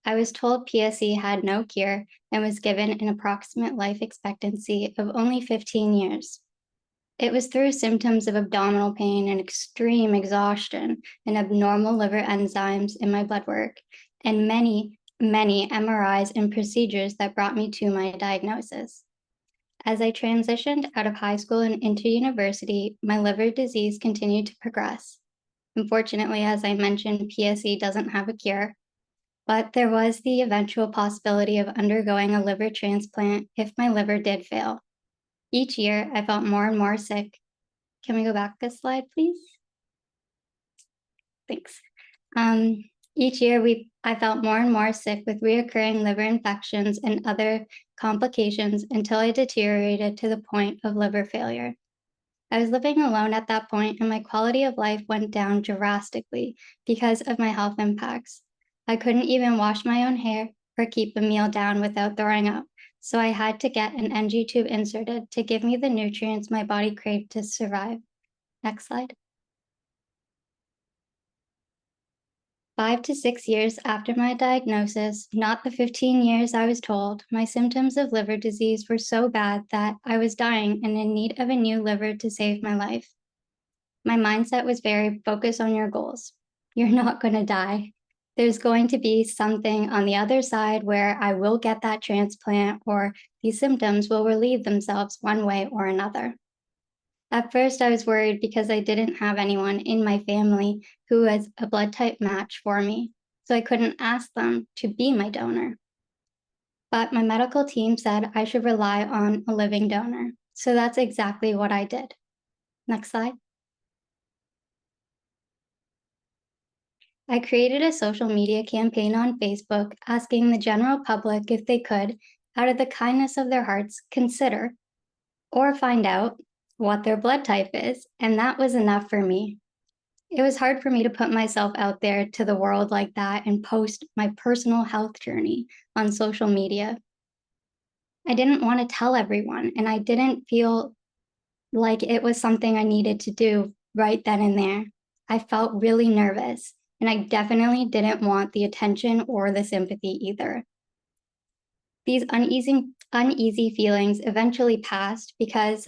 I was told PSC had no cure and was given an approximate life expectancy of only 15 years. It was through symptoms of abdominal pain and extreme exhaustion and abnormal liver enzymes in my blood work and many MRIs and procedures that brought me to my diagnosis. As I transitioned out of high school and into university, my liver disease continued to progress. Unfortunately, as I mentioned, PSC doesn't have a cure, but there was the eventual possibility of undergoing a liver transplant if my liver did fail. Each year, I felt more and more sick. Can we go back a slide, please? Thanks. Each year, I felt more and more sick with reoccurring liver infections and other complications until I deteriorated to the point of liver failure. I was living alone at that point, and my quality of life went down drastically because of my health impacts. I couldn't even wash my own hair or keep a meal down without throwing up, so I had to get an NG tube inserted to give me the nutrients my body craved to survive. Next slide. 5 to 6 years after my diagnosis, not the 15 years I was told, my symptoms of liver disease were so bad that I was dying and in need of a new liver to save my life. My mindset was very focus on your goals. You're not going to die. There's going to be something on the other side where I will get that transplant or these symptoms will relieve themselves one way or another. At first, I was worried because I didn't have anyone in my family who was a blood type match for me, so I couldn't ask them to be my donor. But my medical team said I should rely on a living donor, so that's exactly what I did. Next slide. I created a social media campaign on Facebook asking the general public if they could, out of the kindness of their hearts, consider or find out what their blood type is, and that was enough for me. It was hard for me to put myself out there to the world like that and post my personal health journey on social media. I didn't want to tell everyone, and I didn't feel like it was something I needed to do right then and there. I felt really nervous, and I definitely didn't want the attention or the sympathy either. These uneasy feelings eventually passed because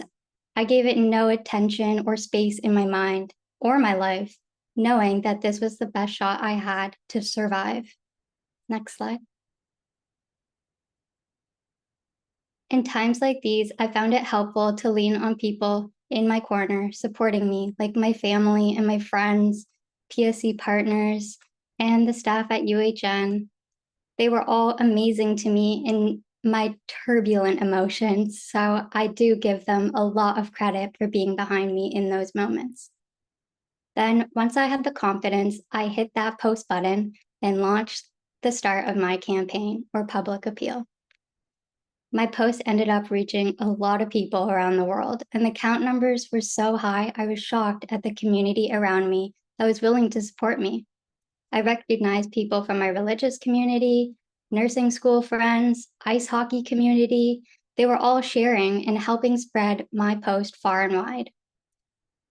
I gave it no attention or space in my mind or my life, knowing that this was the best shot I had to survive. Next slide. In times like these, I found it helpful to lean on people in my corner supporting me, like my family and my friends, PSC partners, and the staff at UHN. They were all amazing to me in my turbulent emotions, so I do give them a lot of credit for being behind me in those moments. Then, once I had the confidence, I hit that post button and launched the start of my campaign or public appeal. My post ended up reaching a lot of people around the world, and the count numbers were so high, I was shocked at the community around me that was willing to support me. I recognized people from my religious community, nursing school friends, ice hockey community. They were all sharing and helping spread my post far and wide.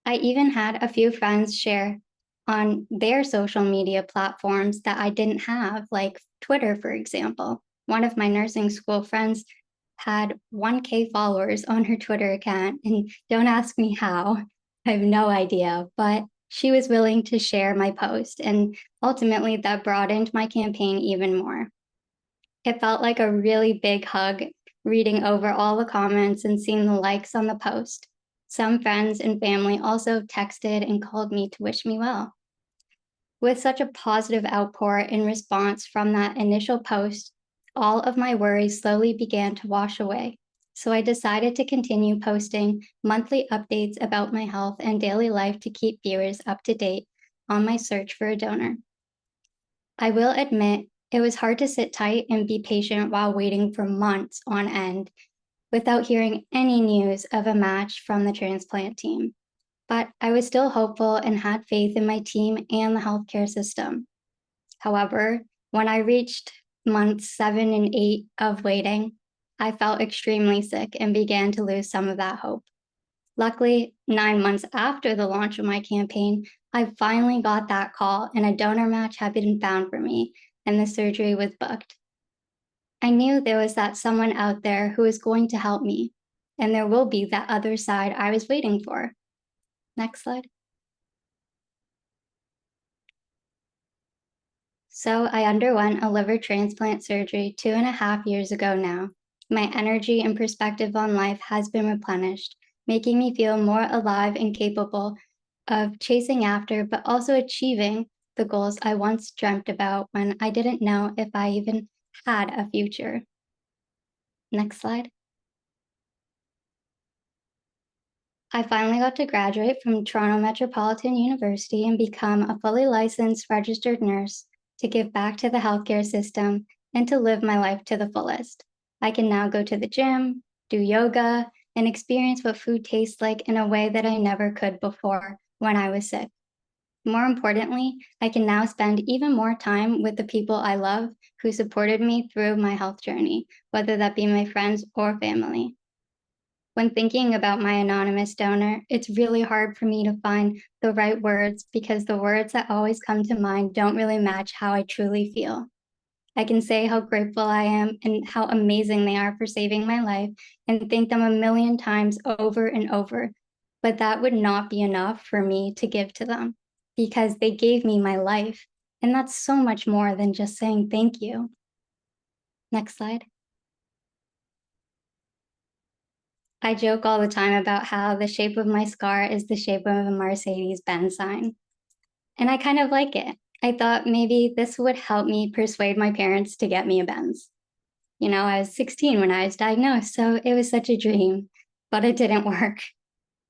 I even had a few friends share on their social media platforms that I didn't have, like Twitter, for example. One of my nursing school friends had 1K followers on her Twitter account, and don't ask me how. I have no idea, but she was willing to share my post, and ultimately that broadened my campaign even more. It felt like a really big hug reading over all the comments and seeing the likes on the post. Some friends and family also texted and called me to wish me well. With such a positive outpour in response from that initial post, all of my worries slowly began to wash away. So I decided to continue posting monthly updates about my health and daily life to keep viewers up to date on my search for a donor. I will admit it was hard to sit tight and be patient while waiting for months on end without hearing any news of a match from the transplant team. But I was still hopeful and had faith in my team and the healthcare system. However, when I reached months 7 and 8 of waiting, I felt extremely sick and began to lose some of that hope. Luckily, 9 months after the launch of my campaign, I finally got that call and a donor match had been found for me, and the surgery was booked. I knew there was that someone out there who was going to help me, and there will be that other side I was waiting for. Next slide. So I underwent a liver transplant surgery 2.5 years ago now. My energy and perspective on life has been replenished, making me feel more alive and capable of chasing after, but also achieving the goals I once dreamt about when I didn't know if I even had a future. Next slide. I finally got to graduate from Toronto Metropolitan University and become a fully licensed registered nurse to give back to the healthcare system and to live my life to the fullest. I can now go to the gym, do yoga, and experience what food tastes like in a way that I never could before when I was sick. More importantly, I can now spend even more time with the people I love who supported me through my health journey, whether that be my friends or family. When thinking about my anonymous donor, it's really hard for me to find the right words because the words that always come to mind don't really match how I truly feel. I can say how grateful I am and how amazing they are for saving my life and thank them a million times over and over, but that would not be enough for me to give to them because they gave me my life, and that's so much more than just saying thank you. Next slide. I joke all the time about how the shape of my scar is the shape of a Mercedes-Benz sign. And I kind of like it. I thought maybe this would help me persuade my parents to get me a Benz. You know, I was 16 when I was diagnosed, so it was such a dream, but it didn't work.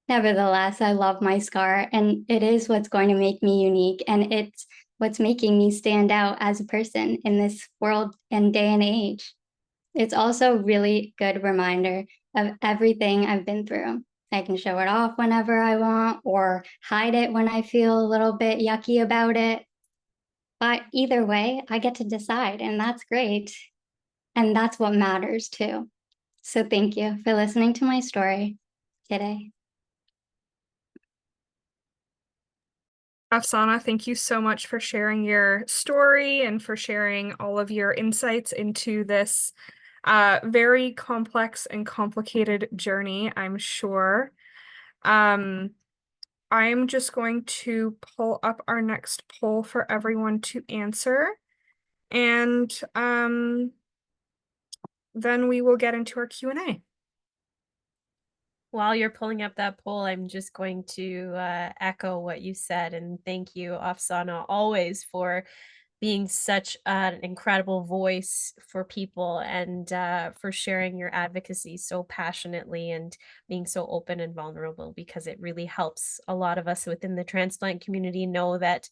Nevertheless, I love my scar, and it is what's going to make me unique, and it's what's making me stand out as a person in this world and day and age. It's also a really good reminder of everything I've been through. I can show it off whenever I want or hide it when I feel a little bit yucky about it. But either way, I get to decide, and that's great. And that's what matters too. So thank you for listening to my story today. Afsana, thank you so much for sharing your story and for sharing all of your insights into this very complex and complicated journey, I'm sure. I'm just going to pull up our next poll for everyone to answer, and then we will get into our Q&A. While you're pulling up that poll, I'm just going to echo what you said, and thank you, Afsana, always for being such an incredible voice for people and for sharing your advocacy so passionately and being so open and vulnerable, because it really helps a lot of us within the transplant community know that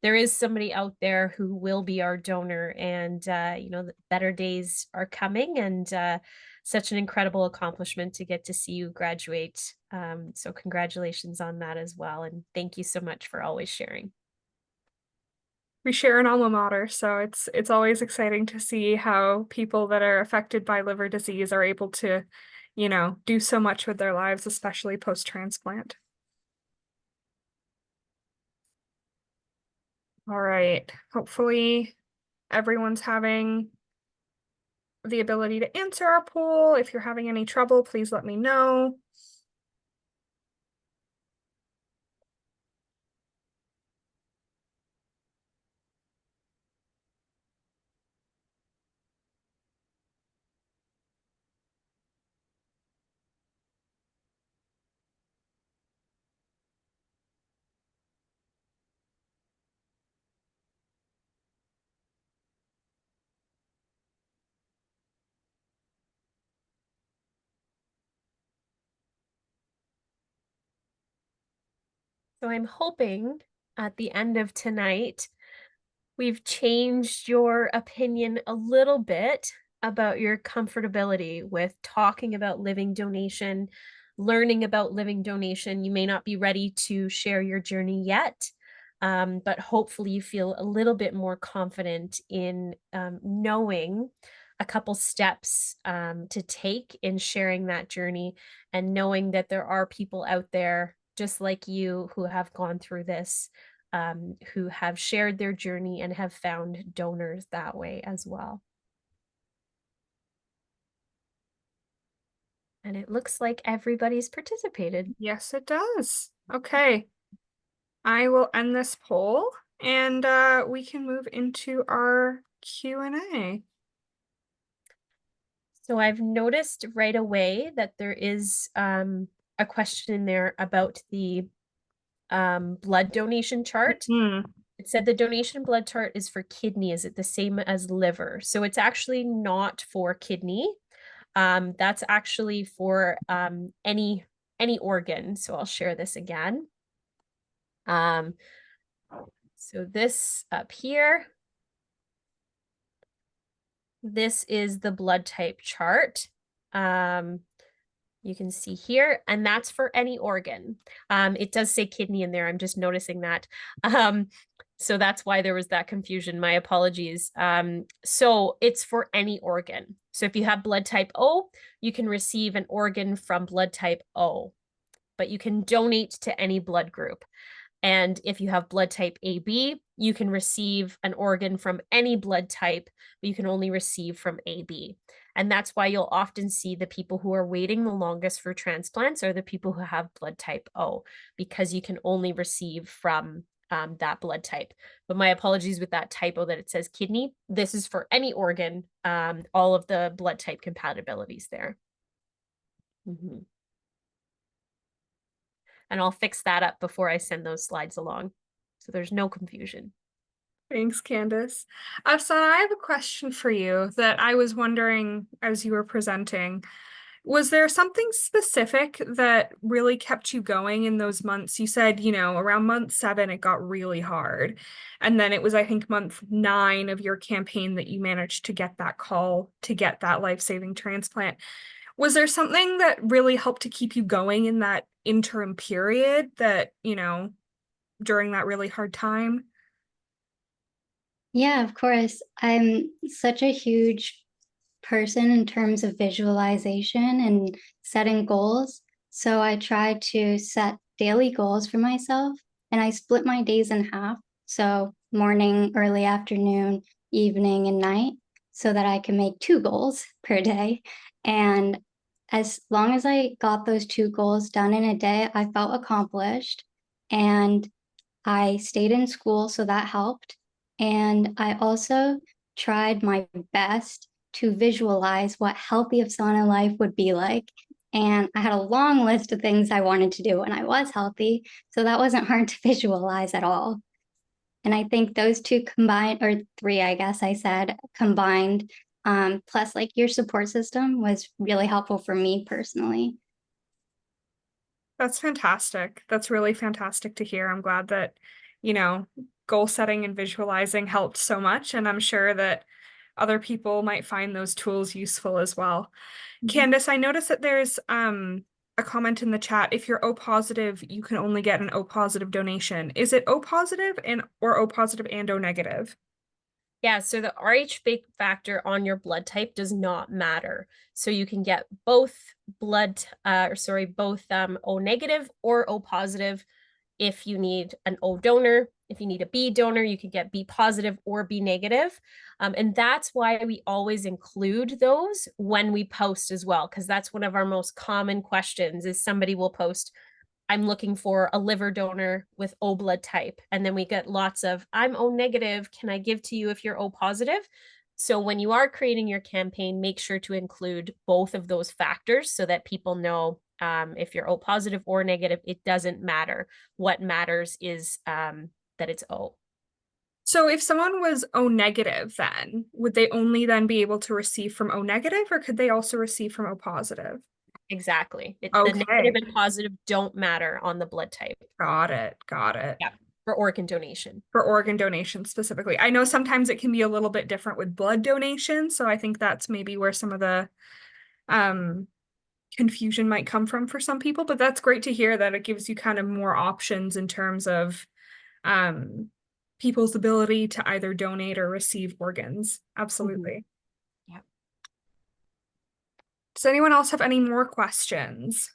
there is somebody out there who will be our donor, and you know, the better days are coming, and such an incredible accomplishment to get to see you graduate. So congratulations on that as well. And thank you so much for always sharing. We share an alma mater, so it's always exciting to see how people that are affected by liver disease are able to, you know, do so much with their lives, especially post-transplant. All right, hopefully everyone's having the ability to answer our poll. If you're having any trouble, please let me know. So I'm hoping at the end of tonight, we've changed your opinion a little bit about your comfortability with talking about living donation, learning about living donation. You may not be ready to share your journey yet, but hopefully you feel a little bit more confident in knowing a couple steps to take in sharing that journey, and knowing that there are people out there just like you who have gone through this, who have shared their journey and have found donors that way as well. And it looks like everybody's participated. Yes, it does. Okay. I will end this poll and we can move into our Q&A. So I've noticed right away that there is a question in there about the blood donation chart. It said the donation blood chart is for kidney. Is it the same as liver? So it's actually not for kidney. That's actually for any organ. So I'll share this again. So this up here, this is the blood type chart. You can see here, and that's for any organ. It does say kidney in there. I'm just noticing that. So that's why there was that confusion. My apologies. So it's for any organ. So if you have blood type O, you can receive an organ from blood type O, but you can donate to any blood group. And if you have blood type AB, you can receive an organ from any blood type, but you can only receive from AB. And that's why you'll often see the people who are waiting the longest for transplants are the people who have blood type O, because you can only receive from that blood type. But my apologies with that typo that it says kidney. This is for any organ, all of the blood type compatibilities there. And I'll fix that up before I send those slides along, so there's no confusion. Thanks, Candace. Afsana, I have a question for you that I was wondering as you were presenting. Was there something specific that really kept you going in those months? You said, you know, around month 7, it got really hard. And then it was, I think, month 9 of your campaign that you managed to get that call to get that life-saving transplant. Was there something that really helped to keep you going in that interim period that, you know, during that really hard time? Yeah, of course. I'm such a huge person in terms of visualization and setting goals. So I try to set daily goals for myself, and I split my days in half. So morning, early afternoon, evening, and night, so that I can make 2 goals per day. And as long as I got those 2 goals done in a day, I felt accomplished. And I stayed in school, so that helped. And I also tried my best to visualize what healthy Afsana life would be like. And I had a long list of things I wanted to do when I was healthy, so that wasn't hard to visualize at all. And I think those 2 combined, or 3, I guess I said, combined, plus like your support system was really helpful for me personally. That's fantastic. That's really fantastic to hear. I'm glad that, you know, goal setting and visualizing helped so much. And I'm sure that other people might find those tools useful as well. Candace, I noticed that there's a comment in the chat. If you're O positive, you can only get an O positive donation. Is it O positive or O positive and O negative? Yeah, so the Rh factor on your blood type does not matter. So you can get both both O negative or O positive. If you need an O donor, if you need a B donor, you can get B positive or B negative. And that's why we always include those when we post as well, because that's one of our most common questions is somebody will post, I'm looking for a liver donor with O blood type. And then we get lots of, I'm O negative. Can I give to you if you're O positive? So when you are creating your campaign, make sure to include both of those factors so that people know if you're O positive or negative, it doesn't matter. What matters is that it's O. So if someone was O negative, then would they only then be able to receive from O negative, or could they also receive from O positive? Exactly. Okay. The negative and positive don't matter on the blood type. Got it. Yeah, for organ donation. For organ donation specifically. I know sometimes it can be a little bit different with blood donation, so I think that's maybe where some of the confusion might come from for some people, but that's great to hear that it gives you kind of more options in terms of people's ability to either donate or receive organs. Absolutely. Yeah. Does anyone else have any more questions?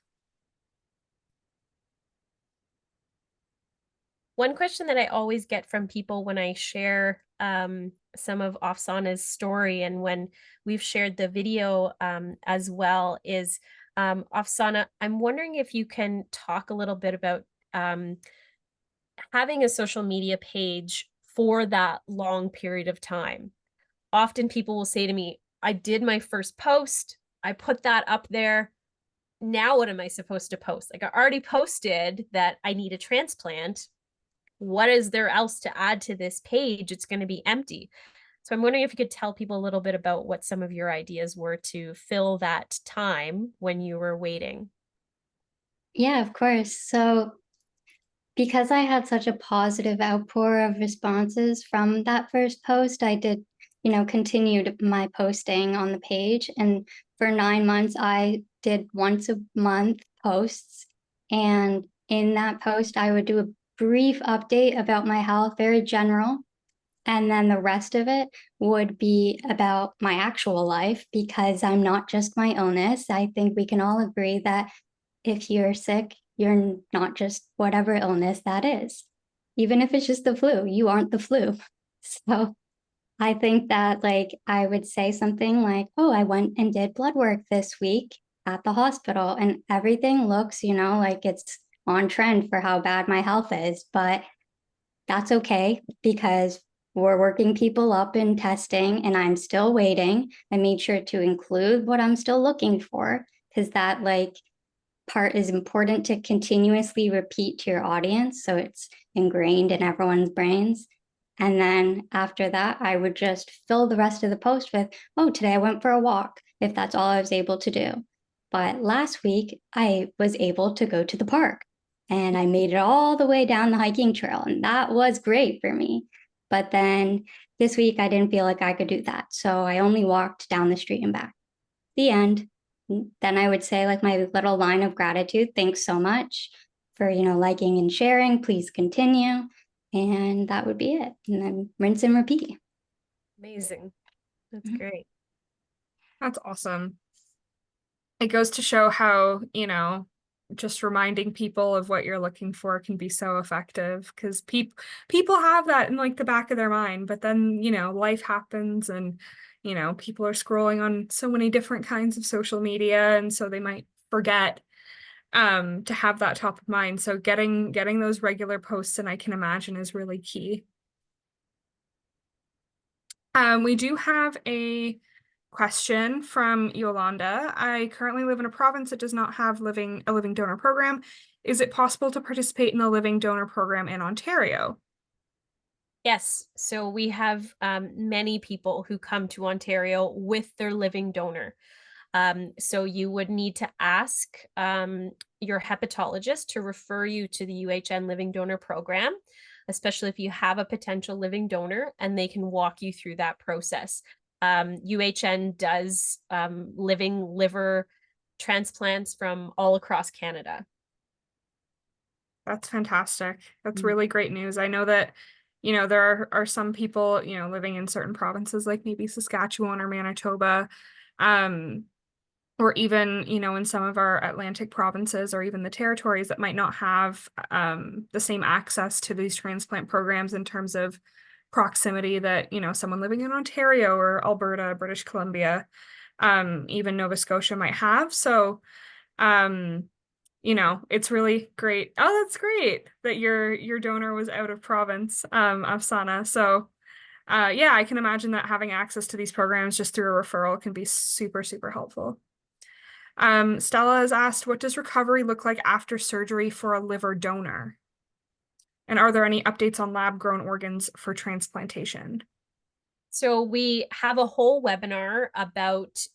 One question that I always get from people when I share some of Afsana's story, and when we've shared the video as well, is Afsana, I'm wondering if you can talk a little bit about having a social media page for that long period of time. Often people will say to me, I did my first post, I put that up there. Now what am I supposed to post? Like, I already posted that I need a transplant. What is there else to add to this page? It's going to be empty. So I'm wondering if you could tell people a little bit about what some of your ideas were to fill that time when you were waiting. Yeah, of course. So because I had such a positive outpour of responses from that first post, I did, continued my posting on the page. And for 9 months, I did once a month posts. And in that post, I would do a brief update about my health, very general. And then the rest of it would be about my actual life, because I'm not just my illness. I think we can all agree that if you're sick, you're not just whatever illness that is. Even if it's just the flu, you aren't the flu. So I think that, like, I would say something like, oh, I went and did blood work this week at the hospital, and everything looks, like it's on trend for how bad my health is. But that's okay, because we're working people up in testing and I'm still waiting. I made sure to include what I'm still looking for, because that, like, part is important to continuously repeat to your audience so it's ingrained in everyone's brains. And then after that, I would just fill the rest of the post with, oh, today I went for a walk, if that's all I was able to do. But last week, I was able to go to the park and I made it all the way down the hiking trail, and that was great for me. But then this week, I didn't feel like I could do that. So I only walked down the street and back. The end. Then I would say, like, my little line of gratitude. Thanks so much for, liking and sharing. Please continue. And that would be it. And then rinse and repeat. Amazing. That's Mhm. great. That's awesome. It goes to show how, just reminding people of what you're looking for can be so effective, because people have that in, like, the back of their mind, but then, life happens, and, people are scrolling on so many different kinds of social media, and so they might forget to have that top of mind. So getting those regular posts, and I can imagine, is really key. We do have a question from Yolanda. I currently live in a province that does not have a living donor program. Is it possible to participate in the living donor program in Ontario? Yes, so we have many people who come to Ontario with their living donor. So you would need to ask your hepatologist to refer you to the UHN Living Donor Program, especially if you have a potential living donor, and they can walk you through that process. UHN does living liver transplants from all across Canada. That's fantastic. That's really great news. I know that, there are some people, living in certain provinces, like maybe Saskatchewan or Manitoba, or even, in some of our Atlantic provinces or even the territories, that might not have the same access to these transplant programs in terms of proximity that, someone living in Ontario or Alberta, British Columbia, even Nova Scotia might have. So, it's really great. Oh, that's great that your donor was out of province, Afsana. So, yeah, I can imagine that having access to these programs just through a referral can be super, super helpful. Stella has asked, what does recovery look like after surgery for a liver donor? And are there any updates on lab-grown organs for transplantation? So we have a whole webinar about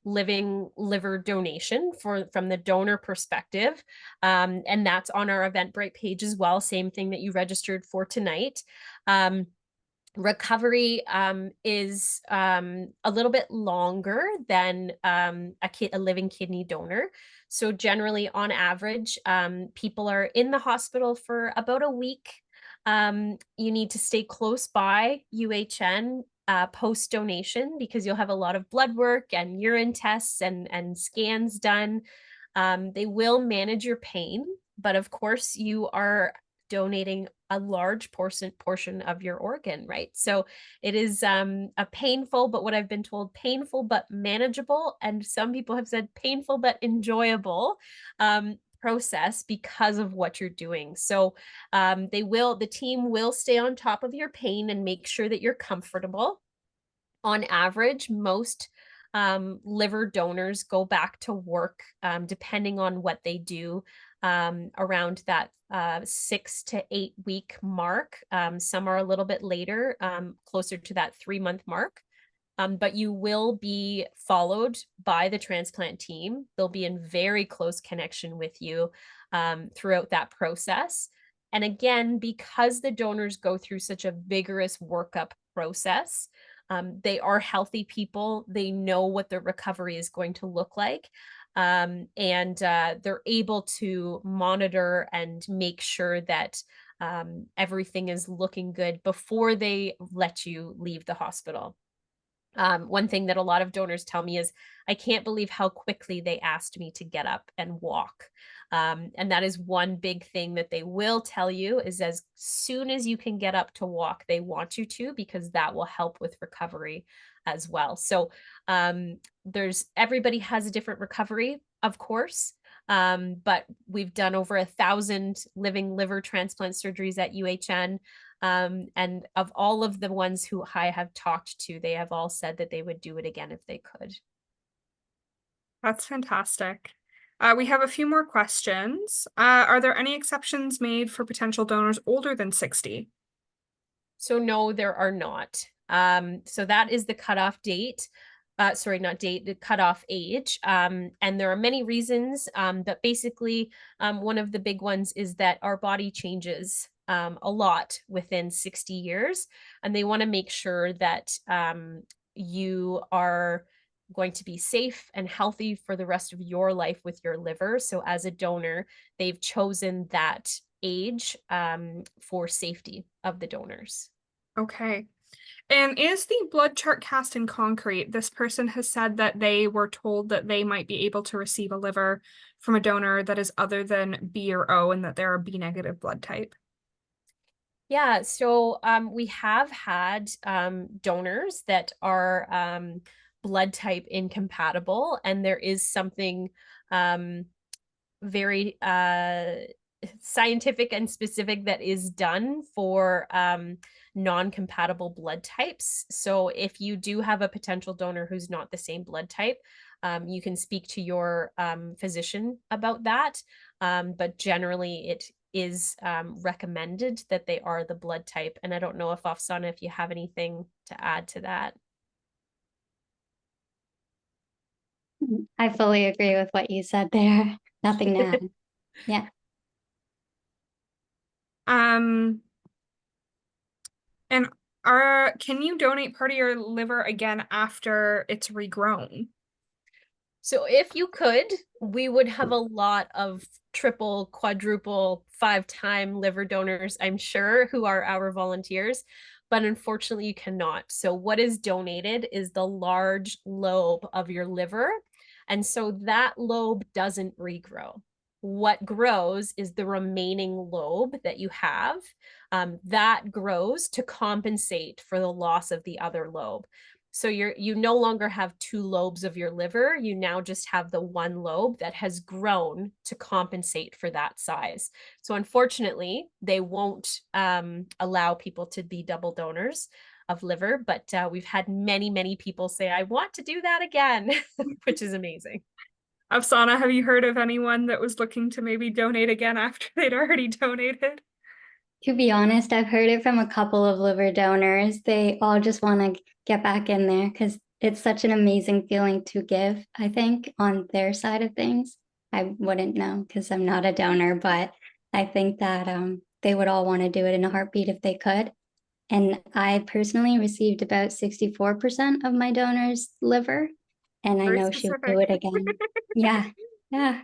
living liver donation from the donor perspective. And that's on our Eventbrite page as well. Same thing that you registered for tonight. Recovery is a little bit longer than a living kidney donor. So generally, on average, people are in the hospital for about a week You need to stay close by UHN post donation, because you'll have a lot of blood work and urine tests and scans done. They will manage your pain, but of course you are donating a large portion of your organ, right? So it is a painful, but what I've been told, painful but manageable, and some people have said painful but enjoyable process because of what you're doing. So the team will stay on top of your pain and make sure that you're comfortable. On average, most liver donors go back to work, depending on what they do, around that 6 to 8 week mark. Some are a little bit later, closer to that 3-month mark. But you will be followed by the transplant team. They'll be in very close connection with you throughout that process. And again, because the donors go through such a vigorous workup process, they are healthy people. They know what their recovery is going to look like. And they're able to monitor and make sure that everything is looking good before they let you leave the hospital. One thing that a lot of donors tell me is, I can't believe how quickly they asked me to get up and walk. And that is one big thing that they will tell you, is as soon as you can get up to walk, they want you to, because that will help with recovery as well. So everybody has a different recovery, of course. But we've done over 1,000 living liver transplant surgeries at UHN. And of all of the ones who I have talked to, they have all said that they would do it again if they could. That's fantastic. We have a few more questions. Are there any exceptions made for potential donors older than 60? So no, there are not. So that is the cutoff date. Sorry, not date, the cutoff age. And there are many reasons, but basically one of the big ones is that our body changes a lot within 60 years. And they want to make sure that you are going to be safe and healthy for the rest of your life with your liver. So as a donor, they've chosen that age for safety of the donors. Okay. And is the blood chart cast in concrete? This person has said that they were told that they might be able to receive a liver from a donor that is other than B or O, and that they're a B negative blood type. Yeah, so we have had donors that are blood type incompatible, and there is something very scientific and specific that is done for non-compatible blood types. So if you do have a potential donor who's not the same blood type, you can speak to your physician about that. But generally it is recommended that they are the blood type. And I don't know if Afsana, if you have anything to add to that. I fully agree with what you said there. Nothing to add. Yeah. And can you donate part of your liver again after it's regrown? So if you could, we would have a lot of triple, quadruple, 5-time liver donors, I'm sure, who are our volunteers, but unfortunately you cannot. So what is donated is the large lobe of your liver. And so that lobe doesn't regrow. What grows is the remaining lobe that you have. That grows to compensate for the loss of the other lobe. So you no longer have 2 lobes of your liver. You now just have the 1 lobe that has grown to compensate for that size. So unfortunately, they won't allow people to be double donors of liver, but we've had many, many people say, I want to do that again, which is amazing. Afsana, have you heard of anyone that was looking to maybe donate again after they'd already donated? To be honest, I've heard it from a couple of liver donors. They all just want to get back in there because it's such an amazing feeling to give, I think, on their side of things. I wouldn't know because I'm not a donor, but I think that they would all want to do it in a heartbeat if they could. And I personally received about 64% of my donor's liver, and I Very know she would specific. do it again. Yeah, yeah.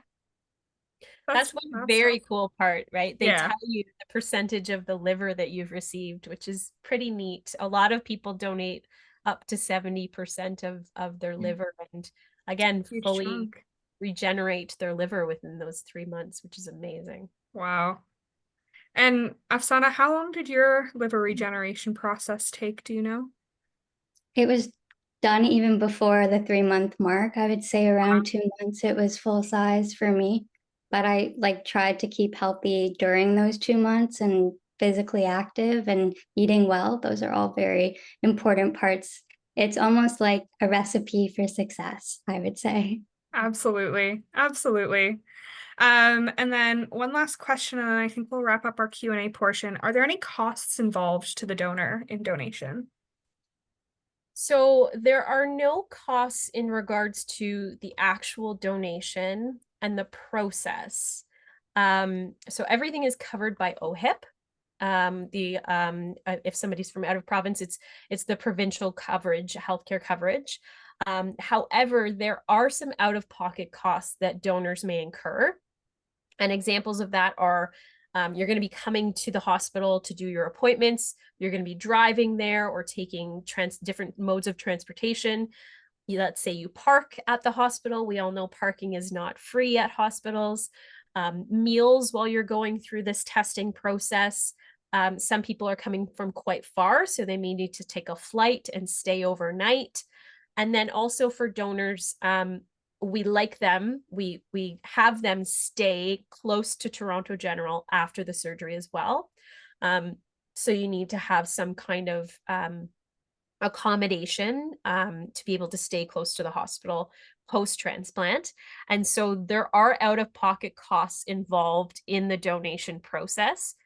That's That's one fantastic. very cool part, right? They Yeah. tell you the percentage of the liver that you've received, which is pretty neat. A lot of people donate up to 70% of their liver and again, Huge fully chunk. regenerate their liver within those 3 months, which is amazing. Wow. And Afsana, how long did your liver regeneration process take? Do you know? It was done even before the 3-month mark. I would say around 2 months it was full size for me. But I like tried to keep healthy during those 2 months and physically active and eating well. Those are all very important parts. It's almost like a recipe for success, I would say. Absolutely. Absolutely. And then one last question, and then I think we'll wrap up our Q&A portion. Are there any costs involved to the donor in donation? So there are no costs in regards to the actual donation and the process. So everything is covered by OHIP. If somebody's from out of province, it's the provincial coverage, healthcare coverage. However, there are some out-of-pocket costs that donors may incur. And examples of that are you're going to be coming to the hospital to do your appointments. You're going to be driving there or taking different modes of transportation. Let's say you park at the hospital. We all know parking is not free at hospitals. Meals while you're going through this testing process. Some people are coming from quite far, so they may need to take a flight and stay overnight. And then also for donors, we have them stay close to Toronto General after the surgery as well. So you need to have some kind of accommodation to be able to stay close to the hospital post-transplant. And so there are out-of-pocket costs involved in the donation process.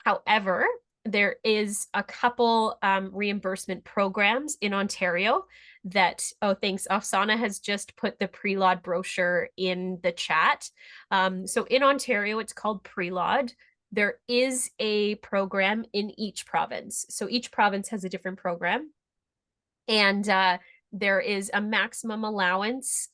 However, there is a couple reimbursement programs in Ontario that, oh, thanks. Afsana has just put the Prelod brochure in the chat. So in Ontario, it's called Prelod. There is a program in each province. So each province has a different program. And there is a maximum allowance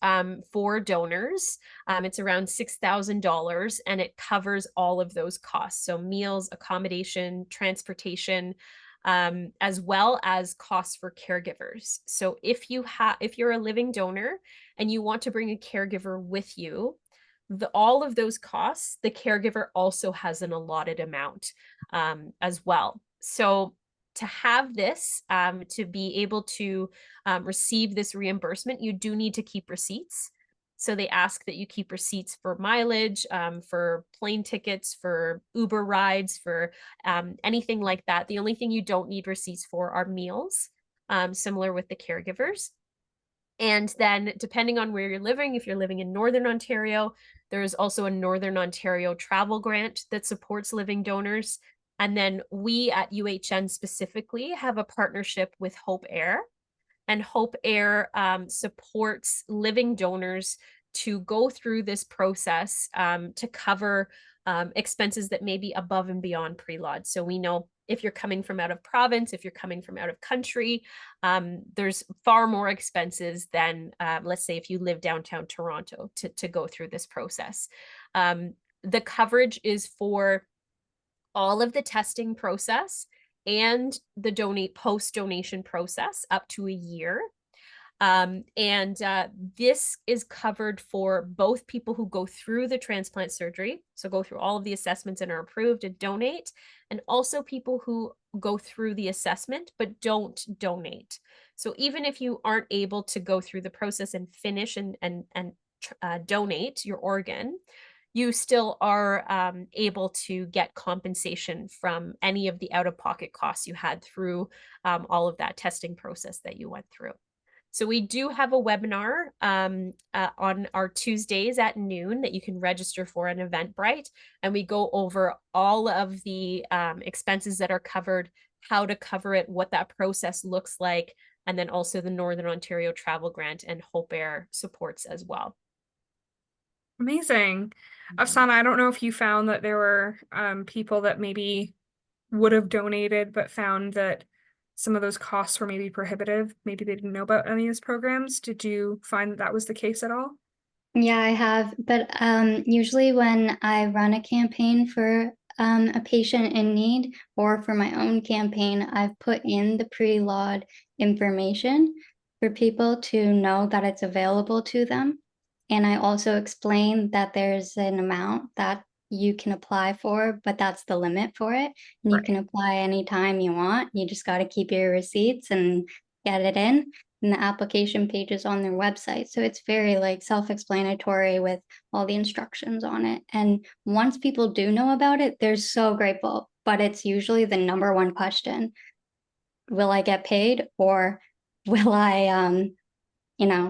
for donors. It's around $6,000 and it covers all of those costs. So meals, accommodation, transportation, as well as costs for caregivers. So if you're a living donor and you want to bring a caregiver with you, all of those costs, the caregiver also has an allotted amount as well. So to have this, to be able to receive this reimbursement, you do need to keep receipts. So they ask that you keep receipts for mileage, for plane tickets, for Uber rides, for anything like that. The only thing you don't need receipts for are meals, similar with the caregivers. And then depending on where you're living, if you're living in Northern Ontario, there is also a Northern Ontario travel grant that supports living donors. And then we at UHN specifically have a partnership with Hope Air. And Hope Air supports living donors to go through this process to cover expenses that may be above and beyond Prelod. So we know if you're coming from out of province, if you're coming from out of country, there's far more expenses than, let's say, if you live downtown Toronto to go through this process. The coverage is for all of the testing process and the post-donation process up to a year. This is covered for both people who go through the transplant surgery, so go through all of the assessments and are approved to donate, and also people who go through the assessment but don't donate. So even if you aren't able to go through the process and finish and donate your organ, you still are able to get compensation from any of the out-of-pocket costs you had through all of that testing process that you went through. So we do have a webinar on our Tuesdays at noon that you can register for on Eventbrite, and we go over all of the expenses that are covered, how to cover it, what that process looks like, and then also the Northern Ontario Travel Grant and Hope Air supports as well. Amazing. Afsana, I don't know if you found that there were people that maybe would have donated but found that some of those costs were maybe prohibitive. Maybe they didn't know about any of these programs. Did you find that was the case at all? Yeah, I have. But usually when I run a campaign for a patient in need or for my own campaign, I've put in the pre-lawed information for people to know that it's available to them. And I also explain that there's an amount that you can apply for, but that's the limit for it. And you Right. can apply anytime you want. You just got to keep your receipts and get it in. And the application page is on their website. So it's very like self-explanatory with all the instructions on it. And once people do know about it, they're so grateful. But it's usually the number one question. Will I get paid, or will I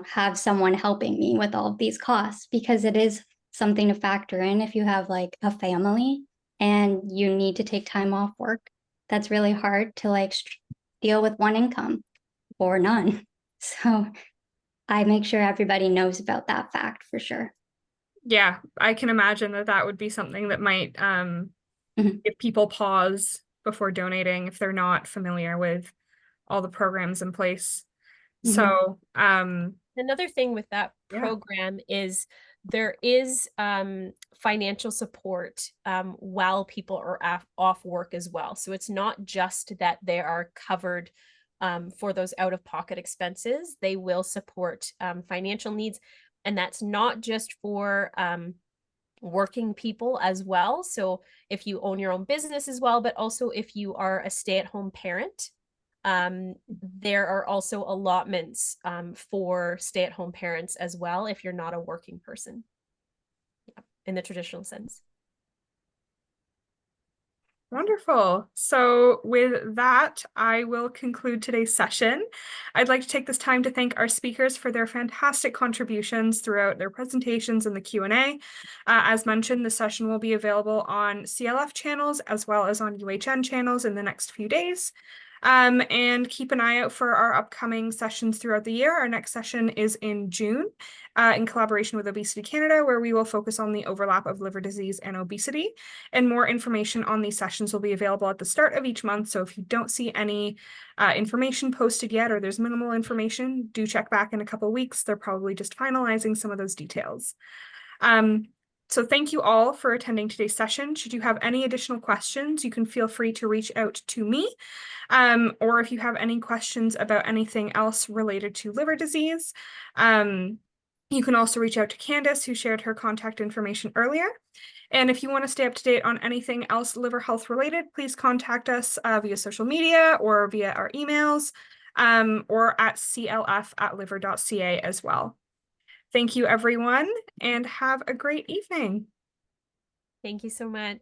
have someone helping me with all of these costs? Because it is something to factor in if you have like a family and you need to take time off work. That's really hard to like deal with one income or none. So I make sure everybody knows about that fact for sure. Yeah, I can imagine that that would be something that might Mhm. give people pause before donating if they're not familiar with all the programs in place. Mhm. So, Another thing with that yeah, program is there is financial support while people are off work as well. So it's not just that they are covered for those out-of-pocket expenses. They will support financial needs, and that's not just for working people as well. So if you own your own business as well, but also if you are a stay-at-home parent, there are also allotments for stay-at-home parents as well if you're not a working person, yeah, in the traditional sense. wonderful. So with that, I will conclude today's session. I'd like to take this time to thank our speakers for their fantastic contributions throughout their presentations and the Q&A. As mentioned, the session will be available on CLF channels as well as on UHN channels in the next few days. And keep an eye out for our upcoming sessions throughout the year. Our next session is in June, in collaboration with Obesity Canada, where we will focus on the overlap of liver disease and obesity. And more information on these sessions will be available at the start of each month. So if you don't see any information posted yet, or there's minimal information, do check back in a couple of weeks. They're probably just finalizing some of those details. So thank you all for attending today's session. Should you have any additional questions, you can feel free to reach out to me. Or if you have any questions about anything else related to liver disease, you can also reach out to Candace, who shared her contact information earlier. And if you want to stay up to date on anything else liver health related, please contact us via social media or via our emails, or at clf@liver.ca as well. Thank you, everyone, and have a great evening. Thank you so much.